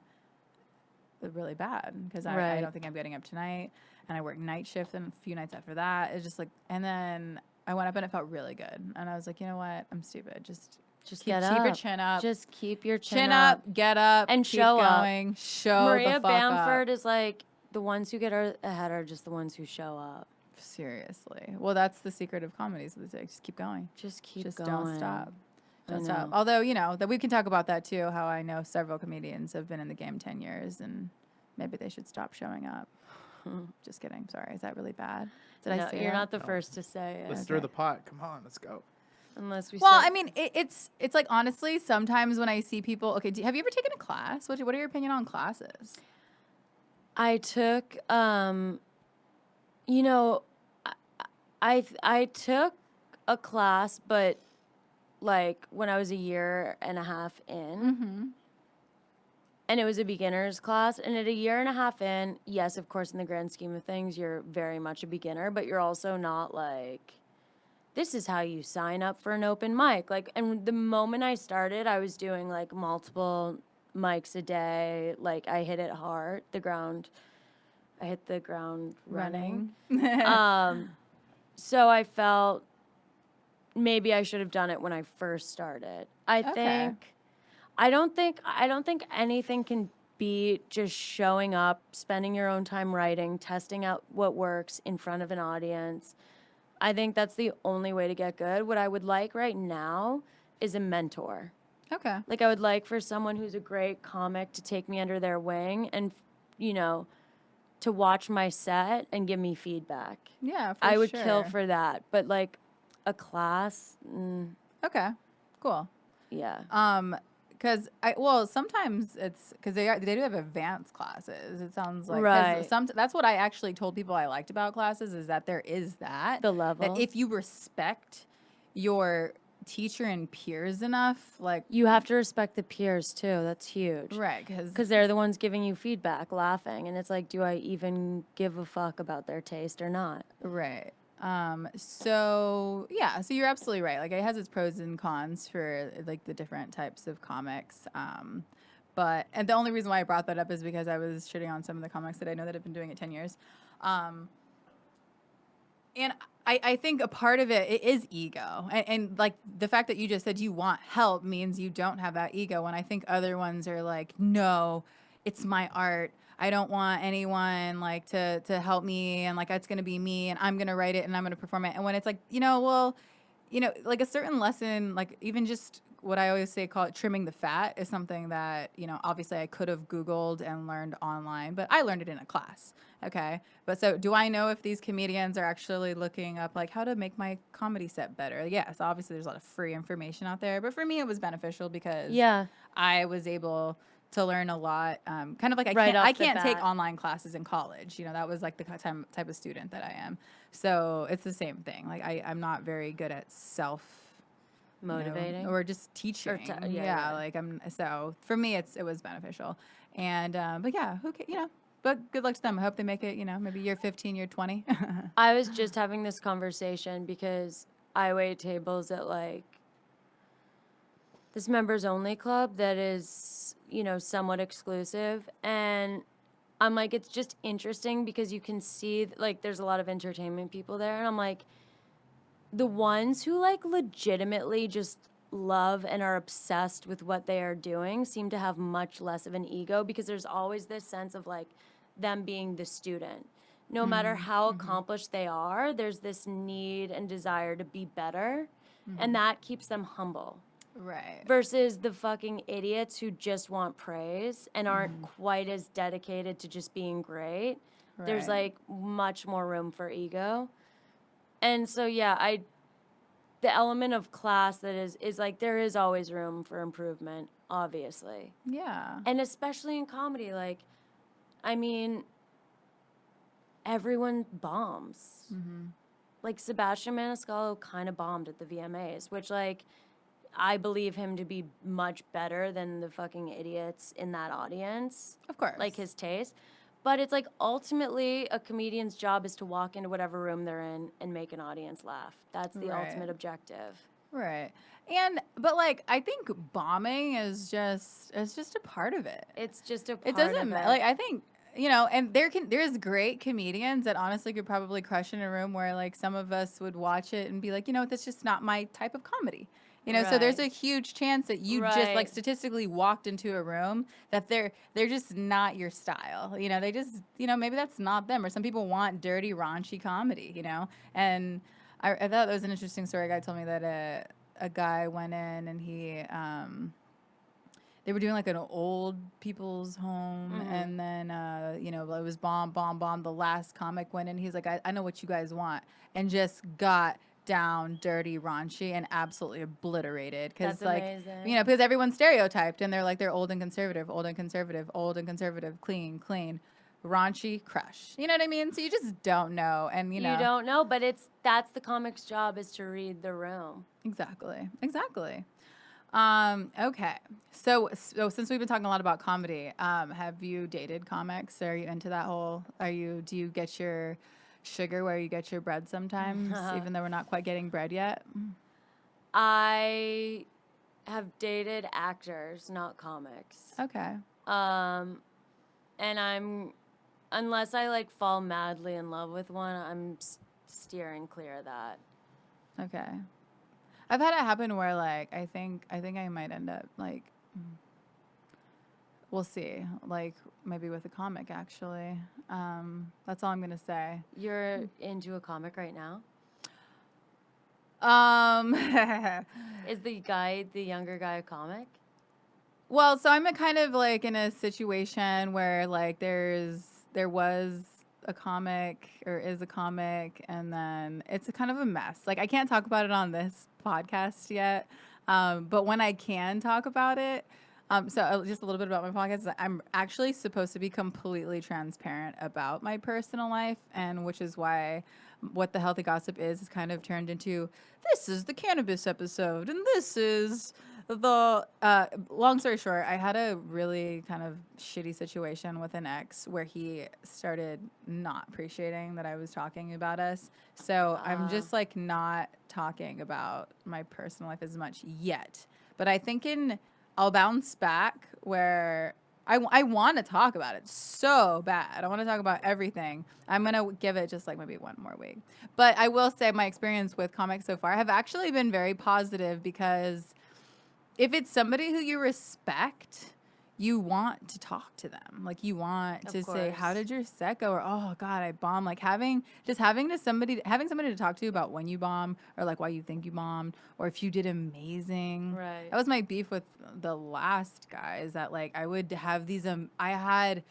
S1: really bad because I
S2: Right.
S1: don't think I'm getting up tonight, and I work night shift and a few nights after that. It's just like, and then I went up and it felt really good, and I was like, you know what, I'm stupid. Just keep
S2: get
S1: your
S2: up.
S1: chin up.
S2: Just keep your
S1: Chin up, get up,
S2: and
S1: keep
S2: show up.
S1: going, show
S2: Maria
S1: the fuck
S2: Bamford
S1: up.
S2: is like, the ones who get ahead are just the ones who show up.
S1: Seriously. Well, that's the secret of comedy. So just keep going.
S2: Just keep
S1: Just
S2: going.
S1: don't stop.
S2: I
S1: Don't stop.
S2: know.
S1: Although, you know, that we can talk about that too, how I know several comedians have been in the game 10 years and maybe they should stop showing up. Just kidding. Sorry. Is that really bad? Did
S2: No,
S1: I say
S2: you're
S1: that?
S2: not the first to say it.
S3: Let's stir the pot. Come on, let's go.
S2: Unless we
S1: Well,
S2: start-
S1: I mean, it's like honestly, sometimes when I see people, okay, have you ever taken a class? What are your opinion on classes?
S2: I took, you know, I took a class, but like when I was a year and a half in, and it was a beginner's class. And at a year and a half in, yes, of course, in the grand scheme of things, you're very much a beginner, but you're also not like, this is how you sign up for an open mic. Like, and the moment I started, I was doing like multiple mics a day. Like, I hit it hard, I hit the ground running. So I felt maybe I should have done it when I first started.
S1: Okay.
S2: I don't think anything can beat just showing up, spending your own time writing, testing out what works in front of an audience. I think that's the only way to get good. What I would like right now is a mentor.
S1: Okay.
S2: Like, I would like for someone who's a great comic to take me under their wing and, you know, to watch my set and give me feedback.
S1: Yeah, for
S2: I would
S1: sure.
S2: kill for that. But, like, a class,
S1: Okay. Cool.
S2: yeah.
S1: Because sometimes it's because they do have advanced classes. It sounds like 'cause
S2: Right.
S1: that's what I actually told people I liked about classes is that there is that
S2: The level.
S1: that if you respect your teacher and peers enough, like
S2: You have to respect the peers, too. That's huge.
S1: right, because
S2: Because they're the ones giving you feedback, laughing. And it's like, do I even give a fuck about their taste or not?
S1: right. So yeah, so you're absolutely right. Like it has its pros and cons for like the different types of comics. And the only reason why I brought that up is because I was shitting on some of the comics that I know that have been doing it 10 years. And I think a part of it is ego. And like the fact that you just said you want help means you don't have that ego. And I think other ones are like, no, it's my art. I don't want anyone like to help me and like it's gonna be me and I'm gonna write it and I'm gonna perform it. And when it's like, like a certain lesson, like even just what I always say, call it trimming the fat, is something that, obviously I could have Googled and learned online, but I learned it in a class. Okay. But so do I know if these comedians are actually looking up like how to make my comedy set better? Yes, obviously there's a lot of free information out there, but for me it was beneficial because
S2: Yeah.
S1: I was able to learn a lot. Kind of like
S2: Right off
S1: I
S2: the
S1: can't take
S2: bat.
S1: online classes in college. That was like the type of student that I am. So it's the same thing. Like I'm not very good at self
S2: Motivating.
S1: or just teaching.
S2: yeah.
S1: Like so for me it was beneficial. And but yeah, but good luck to them. I hope they make it, maybe year 15, year 20.
S2: I was just having this conversation because I wait tables at like this members only club that is, somewhat exclusive. And I'm like, it's just interesting because you can see like there's a lot of entertainment people there. And I'm like, the ones who like legitimately just love and are obsessed with what they are doing seem to have much less of an ego because there's always this sense of like them being the student. No matter how accomplished they are, there's this need and desire to be better, and that keeps them humble.
S1: Right.
S2: Versus the fucking idiots who just want praise and aren't quite as dedicated to just being great. There's
S1: Right.
S2: like much more room for ego. And so yeah, the element of class that is like there is always room for improvement, obviously.
S1: Yeah.
S2: And especially in comedy, like, I mean, everyone bombs. Like Sebastian Maniscalco kind of bombed at the VMAs, which like I believe him to be much better than the fucking idiots in that audience.
S1: Of course.
S2: Like his taste. But it's like ultimately a comedian's job is to walk into whatever room they're in and make an audience laugh. That's the
S1: Right.
S2: ultimate objective.
S1: Right. But like I think bombing is just it's just a part of it.
S2: It's just a part
S1: It doesn't
S2: of
S1: matter.
S2: it.
S1: Like I think and there's great comedians that honestly could probably crush in a room where like some of us would watch it and be like, that's just not my type of comedy. So there's a
S2: Right.
S1: huge chance that you just like
S2: Right.
S1: statistically walked into a room that they're just not your style. They just maybe that's not them. Or some people want dirty, raunchy comedy. And I thought that was an interesting story. A guy told me that a guy went in and he they were doing like an old people's home, and then it was bomb, bomb, bomb. The last comic went in. He's like, I know what you guys want, and just got down, dirty, raunchy, and absolutely obliterated. Because
S2: That's
S1: like
S2: amazing.
S1: because everyone's stereotyped, and they're like they're old and conservative, old and conservative, old and conservative, clean, clean. Raunchy, crush. You know what I mean? So you just don't know, and
S2: You don't know, but that's the comic's job is to read the room.
S1: Exactly. Okay. So since we've been talking a lot about comedy, have you dated comics? Are you into that whole? Do you get your sugar where you get your bread sometimes, even though we're not quite getting bread yet?
S2: I have dated actors, not comics.
S1: Okay.
S2: And unless I like fall madly in love with one, I'm steering clear of that.
S1: Okay. I've had it happen where like I think I might end up like we'll see, like maybe with a comic actually. That's all I'm gonna say.
S2: You're into a comic right now? Is the younger guy a comic?
S1: Well, so I'm kind of like in a situation where like there was a comic or is a comic, and then it's a kind of a mess. Like I can't talk about it on this podcast yet, but when I can talk about it, just a little bit about my podcast. I'm actually supposed to be completely transparent about my personal life, and which is why what the healthy gossip is kind of turned into this is the cannabis episode, and this is the long story short, I had a really kind of shitty situation with an ex where he started not appreciating that I was talking about us. So I'm just like not talking about my personal life as much yet. But I think I'll bounce back where I want to talk about it so bad. I want to talk about everything. I'm going to give it just like maybe one more week. But I will say my experience with comics so far have actually been very positive, because if it's somebody who you respect, you want to talk to them. Like you want to say, "How did your set go?" Or, "Oh God, I bombed." Like having somebody to talk to about when you bomb, or like why you think you bombed, or if you did amazing.
S2: Right.
S1: That was my beef with the last guy. Is that like I would have these. I had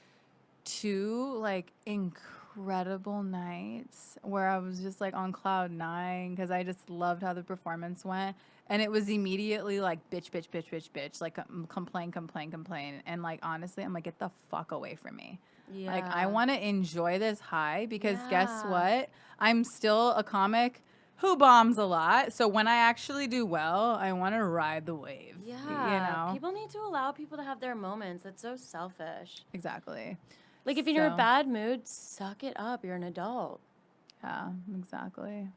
S1: 2 like incredible nights where I was just like on cloud 9 because I just loved how the performance went. And it was immediately like bitch, bitch, bitch, bitch, bitch, like complain, complain, complain. And like honestly, I'm like, get the fuck away from me.
S2: Yeah.
S1: Like I want to enjoy this high, because guess
S2: Yeah.
S1: what? I'm still a comic who bombs a lot. So when I actually do well, I want to ride the wave.
S2: Yeah. People need to allow people to have their moments. That's so selfish.
S1: Exactly.
S2: Like if you're in a
S1: So-
S2: bad mood, suck it up. You're an adult.
S1: Yeah, exactly.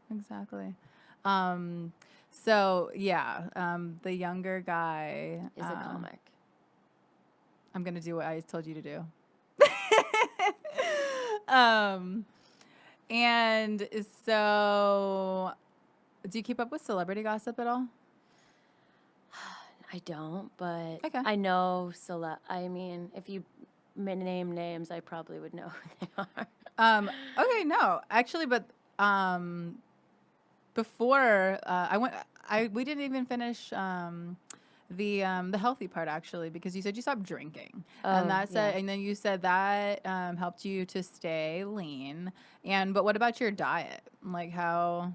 S1: So yeah, the younger guy
S2: Is a comic.
S1: I'm gonna do what I told you to do. And so, do you keep up with celebrity gossip at all?
S2: I don't, but
S1: Okay.
S2: I know I mean, if you name names, I probably would know who they are.
S1: Okay, no, actually, but before we didn't even finish the healthy part actually, because you said you stopped drinking, and and then you said that helped you to stay lean. But what about your diet? Like how?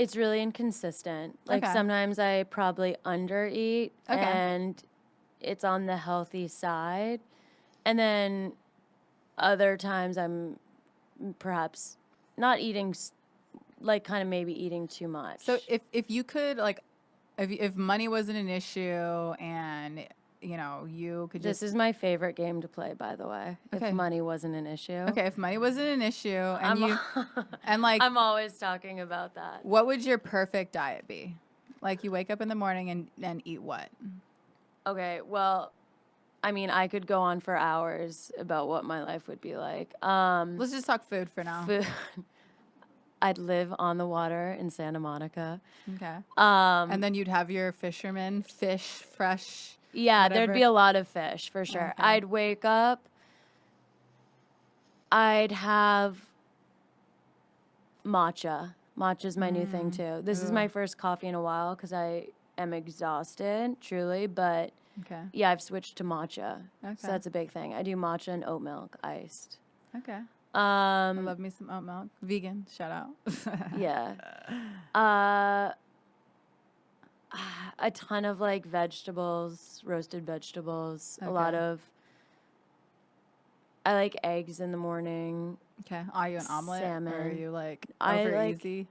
S2: It's really inconsistent. Like
S1: Okay.
S2: sometimes I probably undereat
S1: Okay.
S2: and it's on the healthy side. And then other times I'm perhaps not eating like kind of maybe eating too much.
S1: So if you could like, if money wasn't an issue and you know you could
S2: This
S1: just
S2: is my favorite game to play, by the way.
S1: Okay.
S2: If money wasn't an issue.
S1: okay, if money wasn't an issue and
S2: I'm,
S1: you and like
S2: I'm always talking about that.
S1: what would your perfect diet be? Like you wake up in the morning and eat what?
S2: Okay, well, I mean, I could go on for hours about what my life would be like.
S1: Let's just talk food for now.
S2: Food. I'd live on the water in Santa Monica.
S1: Okay.
S2: Um,
S1: And then you'd have your fisherman fish fresh.
S2: yeah,
S1: whatever.
S2: there'd be a lot of fish for sure.
S1: Okay.
S2: I'd wake up. I'd have matcha. Matcha's my new thing too. This is
S1: Ooh.
S2: my first coffee in a while because I am exhausted, truly. But
S1: Okay.
S2: yeah, I've switched to matcha.
S1: Okay.
S2: So that's a big thing. I do matcha and oat milk iced.
S1: Okay. I
S2: Um,
S1: love me some oat milk. Vegan, shout out.
S2: yeah. A ton of like vegetables, roasted vegetables, a lot
S1: Okay.
S2: of I like eggs in the morning.
S1: Okay. Are you an omelet or are
S2: Salmon.
S1: you like
S2: I
S1: over
S2: like-
S1: easy?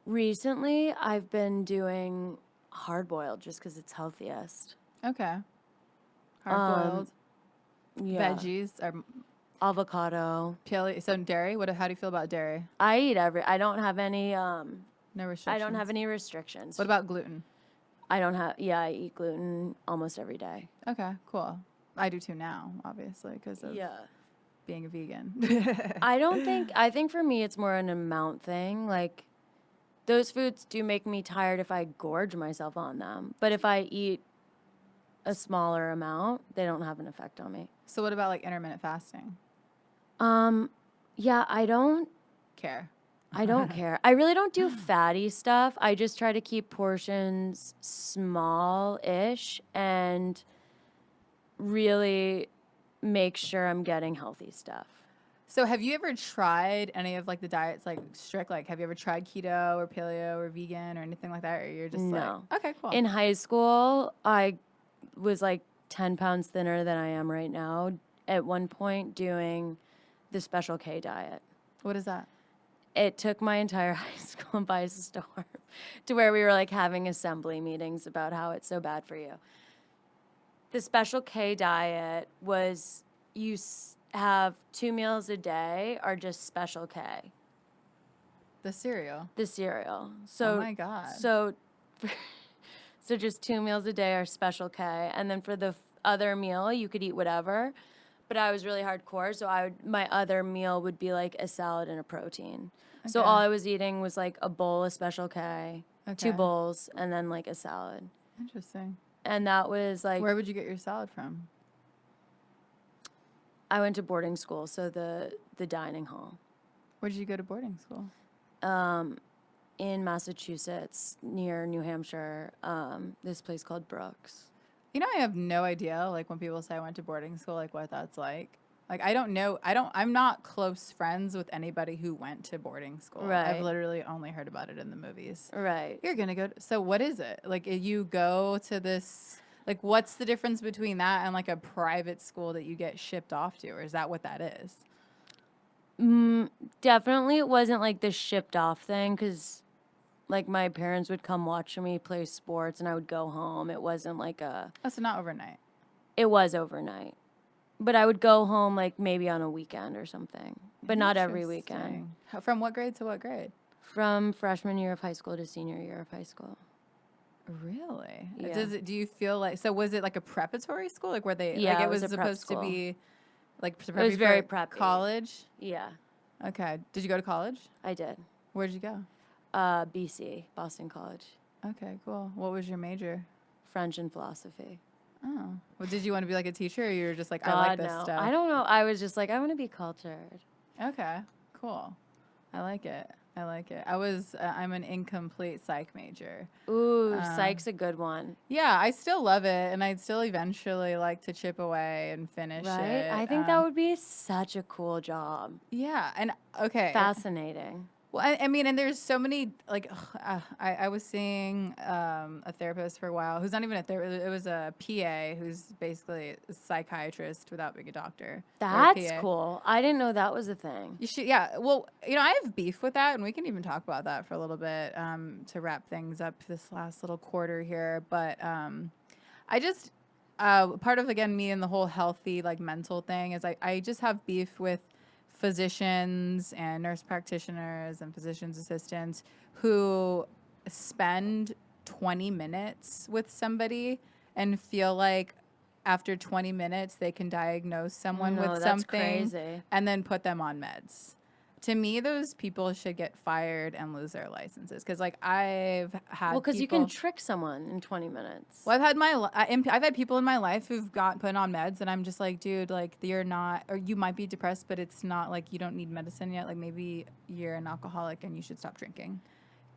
S2: Recently, I've been doing hard boiled just because it's healthiest.
S1: Okay. Hard boiled.
S2: Yeah.
S1: Veggies are
S2: Avocado.
S1: paleo. So dairy. How do you feel about dairy?
S2: I eat I don't have any
S1: No restrictions.
S2: I don't have any restrictions.
S1: What about gluten?
S2: I eat gluten almost every day.
S1: Okay, cool. I do too now, obviously, because of
S2: Yeah.
S1: being a vegan.
S2: I think for me it's more an amount thing. Like those foods do make me tired if I gorge myself on them. But if I eat a smaller amount, they don't have an effect on me.
S1: So what about like intermittent fasting?
S2: Yeah, I don't
S1: Care.
S2: care. I really don't do fatty stuff. I just try to keep portions small-ish and really make sure I'm getting healthy stuff.
S1: So have you ever tried any of like the diets like strict? Like have you ever tried keto or paleo or vegan or anything like that? Or you're just
S2: No.
S1: like, okay, cool.
S2: In high school, I was like 10 pounds thinner than I am right now at one point doing the Special K diet.
S1: What is that?
S2: It took my entire high school by storm to where we were like having assembly meetings about how it's so bad for you. The Special K diet was you have 2 meals a day are just Special K,
S1: The cereal.
S2: the cereal. So
S1: Oh my God.
S2: So so just 2 meals a day are Special K, and then for the other meal you could eat whatever. But I was really hardcore, so my other meal would be like a salad and a protein. So
S1: Okay.
S2: all I was eating was like a bowl of Special K, 2
S1: Okay.
S2: bowls, and then like a salad.
S1: Interesting.
S2: And that was like
S1: Where would you get your salad from?
S2: I went to boarding school, so the dining hall
S1: Where did you go to boarding school?
S2: in Massachusetts near New Hampshire. This place called Brooks.
S1: You know, I have no idea, like, when people say I went to boarding school, like, what that's like. Like, I don't know. I'm not close friends with anybody who went to boarding school. I've
S2: Right.
S1: literally only heard about it in the movies.
S2: Right.
S1: You're going to go. So, what is it? Like, you go to this, like, what's the difference between that and, like, a private school that you get shipped off to? Or is that what that is?
S2: Definitely it wasn't like the shipped off thing because like my parents would come watch me play sports and I would go home. It wasn't like
S1: Oh, so not overnight.
S2: it was overnight. But I would go home like maybe on a weekend or something, but not every weekend.
S1: Interesting. From what grade to what grade?
S2: From freshman year of high school to senior year of high school.
S1: Really?
S2: Yeah.
S1: Do you feel like, so was it like a preparatory school? Like, where they,
S2: Yeah,
S1: like,
S2: it
S1: it was
S2: was a prep
S1: supposed to
S2: school.
S1: be, like, to
S2: It was
S1: prep you
S2: very
S1: for
S2: preppy.
S1: college?
S2: Yeah,
S1: Okay. Did you go to college?
S2: I did.
S1: Where'd you go?
S2: BC, Boston College,
S1: Okay, cool. What was your major?
S2: French and philosophy.
S1: Oh. Well, did you want to be like a teacher or you were just like,
S2: God,
S1: I like this
S2: no.
S1: stuff?
S2: I don't know. I was just like, I want to be cultured.
S1: Okay, cool. I like it. I'm an incomplete psych major.
S2: Ooh, psych's a good one.
S1: Yeah, I still love it, and I'd still eventually like to chip away and finish
S2: Right?
S1: it.
S2: I think that would be such a cool job.
S1: Yeah, and okay.
S2: Fascinating.
S1: Well, I mean, and there's so many like I was seeing a therapist for a while who's not even a therapist. It was a PA who's basically a psychiatrist without being a doctor. Or a
S2: That's
S1: PA.
S2: cool. I didn't know that was a thing.
S1: You should, yeah. Well, I have beef with that, and we can even talk about that for a little bit to wrap things up this last little quarter here. But I just part of again me and the whole healthy like mental thing is I just have beef with physicians and nurse practitioners and physician's assistants who spend 20 minutes with somebody and feel like after 20 minutes they can diagnose someone
S2: No,
S1: with
S2: that's
S1: something
S2: crazy.
S1: and then put them on meds. To me, those people should get fired and lose their licenses because, like, I've had
S2: Well, because you
S1: people-
S2: can trick someone in 20 minutes.
S1: well, I've had people in my life who've got put on meds, and I'm just like, dude, like you're not, or you might be depressed, but it's not like you don't need medicine yet. Like maybe you're an alcoholic and you should stop drinking.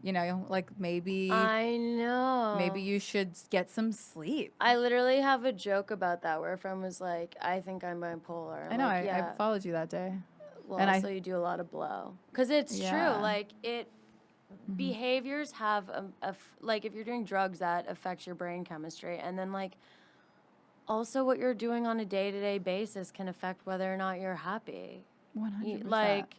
S1: Like maybe
S2: I know.
S1: maybe you should get some sleep.
S2: I literally have a joke about that where a friend was like, I think I'm bipolar.
S1: I know.
S2: Like,
S1: I followed you that day.
S2: Well,
S1: and
S2: also you do a lot of blow. Because it's
S1: Yeah.
S2: true. Like, behaviors have, like, if you're doing drugs, that affects your brain chemistry. And then, like, also what you're doing on a day-to-day basis can affect whether or not you're happy.
S1: 100%.
S2: Like,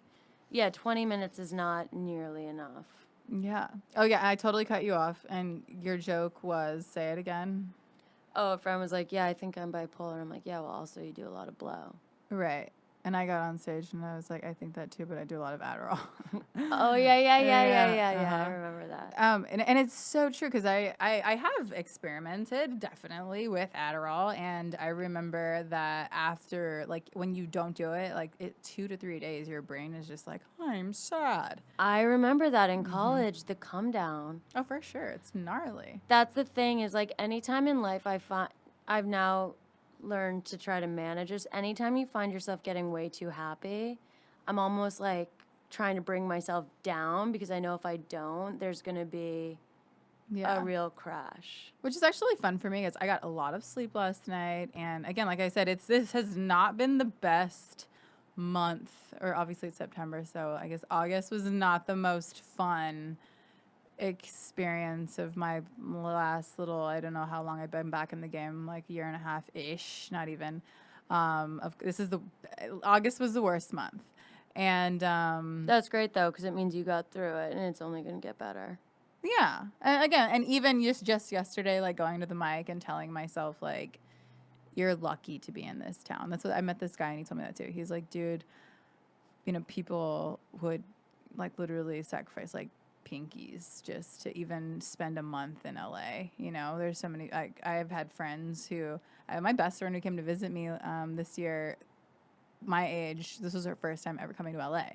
S2: yeah, 20 minutes is not nearly enough.
S1: Yeah. Oh yeah. I totally cut you off, and your joke was say it again.
S2: Oh, a friend was like, yeah, I think I'm bipolar. I'm like, yeah, well, also you do a lot of blow.
S1: Right. And I got on stage and I was like, I think that too, but I do a lot of Adderall.
S2: Oh, yeah.
S1: Uh-huh.
S2: I remember that.
S1: And it's so true because I have experimented definitely with Adderall, and I remember that after like when you don't do it, like 2 to 3 days, your brain is just like, I'm sad.
S2: I remember that in college, the come down.
S1: Oh, for sure, it's gnarly.
S2: That's the thing is like anytime in life I've now learned to try to manage this. Anytime you find yourself getting way too happy, I'm almost like trying to bring myself down because I know if I don't, there's going to be
S1: Yeah.
S2: a real crash.
S1: Which is actually fun for me because I got a lot of sleep last night, and again, like I said, this has not been the best month, or obviously it's September, so I guess August was not the most fun experience of my last little, I don't know how long I've been back in the game, like a year and a half ish, not even. August was the worst month, and
S2: That's great though because it means you got through it and it's only going to get better.
S1: yeah, and again, and even just yesterday, like going to the mic and telling myself like, you're lucky to be in this town. That's what I met this guy and he told me that too. He's like, dude, people would like literally sacrifice like pinkies just to even spend a month in LA. There's so many. I've had friends who, my best friend who came to visit me this year, my age. This was her first time ever coming to LA.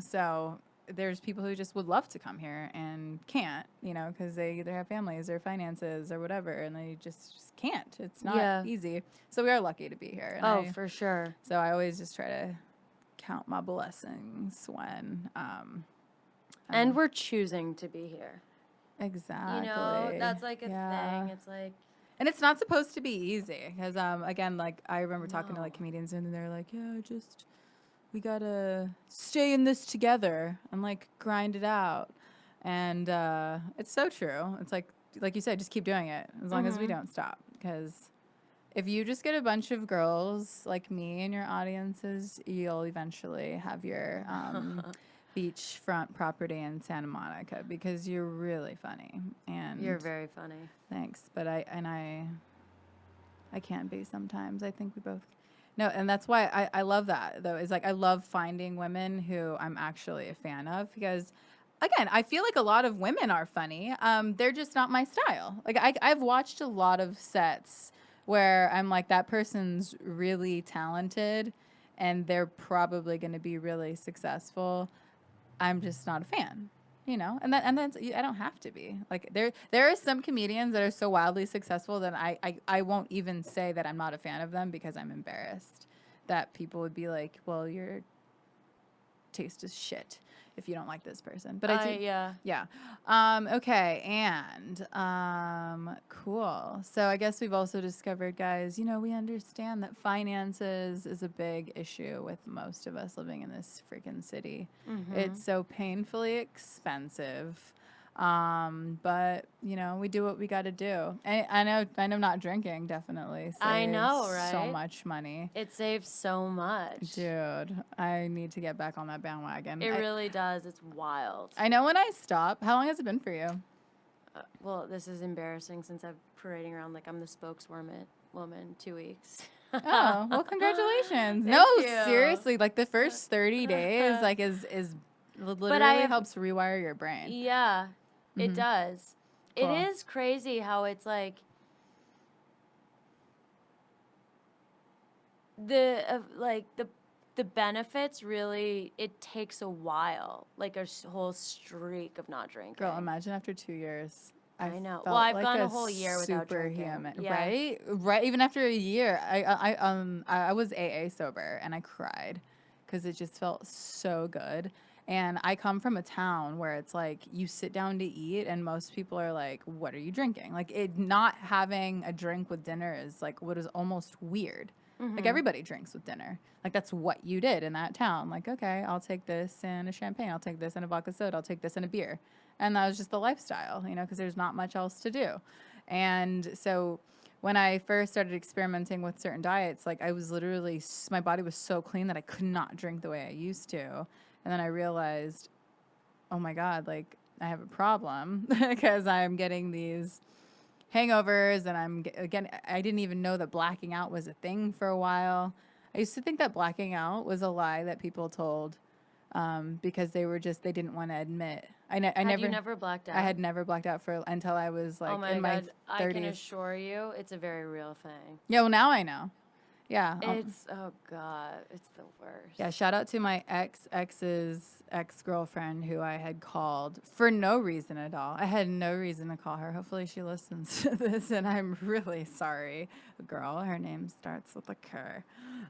S1: So there's people who just would love to come here and can't. Because they either have families or finances or whatever, and they just can't. It's not easy. So we are lucky to be here. And
S2: For sure.
S1: So I always just try to count my blessings when.
S2: And we're choosing to be here.
S1: Exactly.
S2: That's like a thing. It's like,
S1: and it's not supposed to be easy because again, like I remember talking to like comedians and they're like, yeah, we gotta stay in this together and like grind it out, and it's so true. It's like you said, just keep doing it as long as we don't stop, because if you just get a bunch of girls like me in your audiences, you'll eventually have your beachfront property in Santa Monica because you're really funny. And
S2: you're very funny.
S1: Thanks, but I can be sometimes. I think we both. No, and that's why I love that though. Is like I love finding women who I'm actually a fan of because, again, I feel like a lot of women are funny. They're just not my style. Like I've watched a lot of sets where I'm like, that person's really talented, and they're probably going to be really successful. I'm just not a fan, and that's I don't have to be. Like there are some comedians that are so wildly successful that I won't even say that I'm not a fan of them because I'm embarrassed that people would be like, well, you're taste is shit if you don't like this person. But I do.
S2: Yeah.
S1: Yeah. Okay. And cool. So I guess we've also discovered, guys, we understand that finances is a big issue with most of us living in this freaking city. It's so painfully expensive. But we do what we got to do. And I know not drinking definitely
S2: I know,
S1: saves so
S2: right?
S1: much money.
S2: It saves so much.
S1: Dude, I need to get back on that bandwagon.
S2: It really does. It's wild.
S1: I know when I stop. How long has it been for you?
S2: Well, this is embarrassing since I'm parading around like I'm the spokeswoman 2 weeks.
S1: Oh, well, congratulations.
S2: Thank
S1: No,
S2: you.
S1: seriously, like the first 30 days, like is literally helps rewire your brain.
S2: Yeah, it does.
S1: Cool.
S2: It is crazy how it's like the benefits really, it takes a while, like a whole streak of not drinking.
S1: Girl, imagine after 2 years.
S2: I know.
S1: felt
S2: Well, I've
S1: like
S2: gone a whole year without
S1: superhuman,
S2: drinking. Yeah.
S1: right? Right. Even after a year, I was AA sober and I cried because it just felt so good. And I come from a town where it's like you sit down to eat and most people are like, "What are you drinking?" Like not having a drink with dinner is like what is almost weird. Like everybody drinks with dinner. Like that's what you did in that town. Like, okay, I'll take this and a champagne. I'll take this and a vodka soda. I'll take this and a beer. And that was just the lifestyle, because there's not much else to do. And so when I first started experimenting with certain diets, like I was literally, my body was so clean that I could not drink the way I used to. And then I realized, oh my God, like I have a problem because I'm getting these hangovers and I didn't even know that blacking out was a thing for a while. I used to think that blacking out was a lie that people told because they didn't want to admit. I
S2: never blacked out?
S1: I had never blacked out until I was like in my 30s.
S2: I can assure you it's a very real thing.
S1: Yeah, well now I know. Yeah.
S2: It's, oh God, it's the worst.
S1: Yeah, shout out to my ex's ex-girlfriend who I had called for no reason at all. I had no reason to call her. Hopefully she listens to this, and I'm really sorry. Girl, her name starts with a K.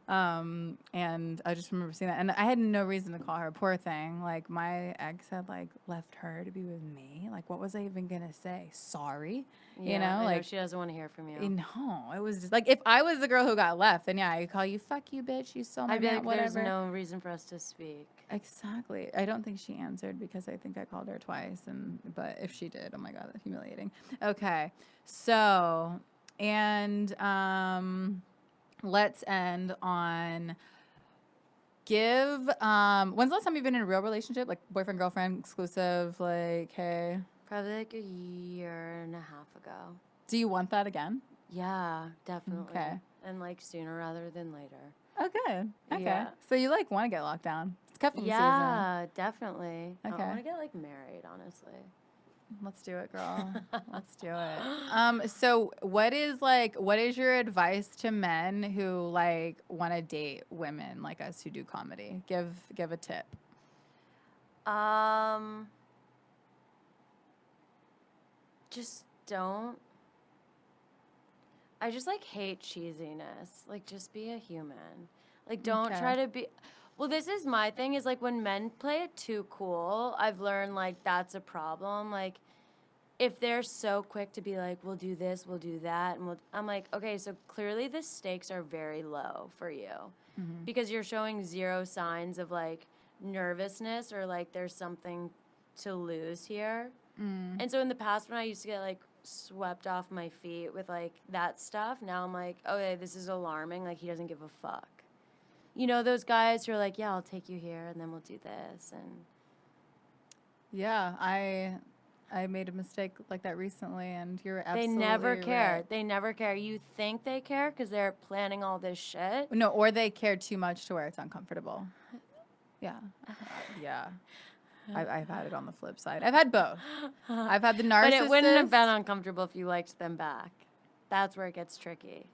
S1: And I just remember seeing that. And I had no reason to call her. Poor thing. Like, my ex had, like, left her to be with me. Like, what was I even going to say? Sorry?
S2: Yeah,
S1: like
S2: she doesn't want to hear from you.
S1: No, it was just like if I was the girl who got left, then yeah, I'd call you, fuck you, bitch. You stole my
S2: I'd be
S1: man,
S2: like,
S1: whatever.
S2: there's no reason for us to speak.
S1: Exactly. I don't think she answered because I think I called her twice, but if she did, oh my God, that's humiliating. Okay, so and let's end on when's the last time you've been in a real relationship, like boyfriend, girlfriend, exclusive, like hey?
S2: Probably like a year and a half ago.
S1: Do you want that again?
S2: Yeah, definitely.
S1: Okay.
S2: And like sooner rather than later.
S1: Oh, good. Okay.
S2: Yeah.
S1: So you like want to get locked down? It's cuffing season.
S2: Yeah, definitely.
S1: Okay.
S2: I want to get like married, honestly.
S1: Let's do it, girl. Let's do it. So what is your advice to men who like want to date women like us who do comedy? Give a tip.
S2: Just don't. I just like hate cheesiness. Like just be a human. Like don't try to be. Well, this is my thing is like when men play it too cool, I've learned like that's a problem. Like if they're so quick to be like, we'll do this, we'll do that, and I'm like, okay, so clearly the stakes are very low for you because you're showing zero signs of like nervousness or like there's something to lose here. And so in the past when I used to get like swept off my feet with like that stuff, now I'm like, okay, this is alarming. Like he doesn't give a fuck. You know those guys who are like, yeah, I'll take you here and then we'll do this and.
S1: Yeah, I made a mistake like that recently, and you're absolutely
S2: They never care.
S1: right.
S2: They never care. You think they care because they're planning all this shit.
S1: No, or they care too much to where it's uncomfortable. Yeah, yeah. I've had it on the flip side. I've had both. I've had the narcissist.
S2: But it wouldn't have been uncomfortable if you liked them back. That's where it gets tricky.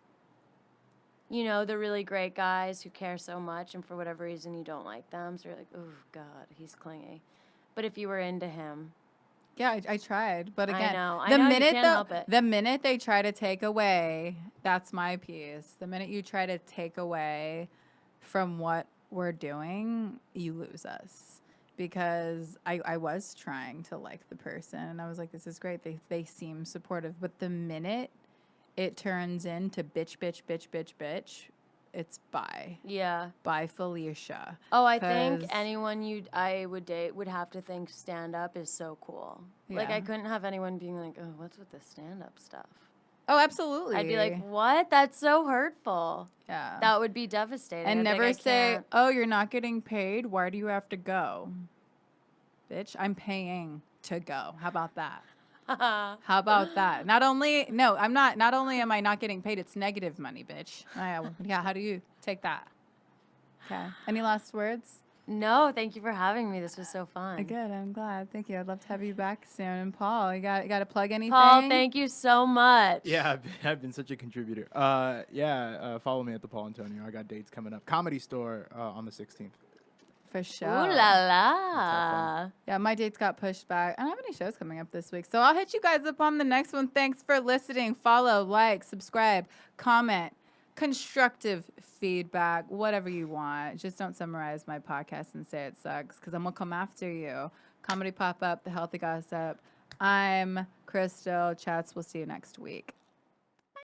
S2: You know, the really great guys who care so much and for whatever reason you don't like them. So you're like, oh, God, he's clingy. But if you were into him.
S1: Yeah, I tried. But again,
S2: I
S1: the
S2: know,
S1: minute
S2: you can't help it.
S1: the minute they try to take away, that's my piece. The minute you try to take away from what we're doing, you lose us. Because I was trying to like the person, and I was like, this is great. They seem supportive. But the minute it turns into bitch, bitch, bitch, bitch, bitch, it's bye.
S2: Yeah.
S1: Bye, Felicia.
S2: Oh, I think
S1: 'Cause-
S2: anyone I would date would have to think stand up is so cool. Like,
S1: Yeah.
S2: I couldn't have anyone being like, oh, what's with this stand up stuff?
S1: Oh, absolutely.
S2: I'd be like, what? That's so hurtful.
S1: yeah.
S2: That would be devastating.
S1: And
S2: I'd be like,
S1: never
S2: I
S1: say,
S2: can't.
S1: oh, you're not getting paid. Why do you have to go? Bitch, I'm paying to go. How about that? How about that? Not only am I not getting paid, it's negative money, bitch. Yeah, how do you take that? Okay. Any last words?
S2: No, thank you for having me. This was so fun.
S1: Good, I'm glad. Thank you. I'd love to have you back soon. And Paul, you got to plug anything?
S2: Paul, thank you so much.
S3: Yeah, I've been such a contributor. Follow me at the Paul Antonio. I got dates coming up. Comedy Store on the 16th.
S1: For sure.
S2: Ooh la la.
S1: Yeah, my dates got pushed back. I don't have any shows coming up this week. So I'll hit you guys up on the next one. Thanks for listening. Follow, like, subscribe, comment, constructive feedback, whatever you want. Just don't summarize my podcast and say it sucks, because I'm going to come after you. Comedy Pop-Up, The Healthy Gossip. I'm Krystle. Chats, we'll see you next week.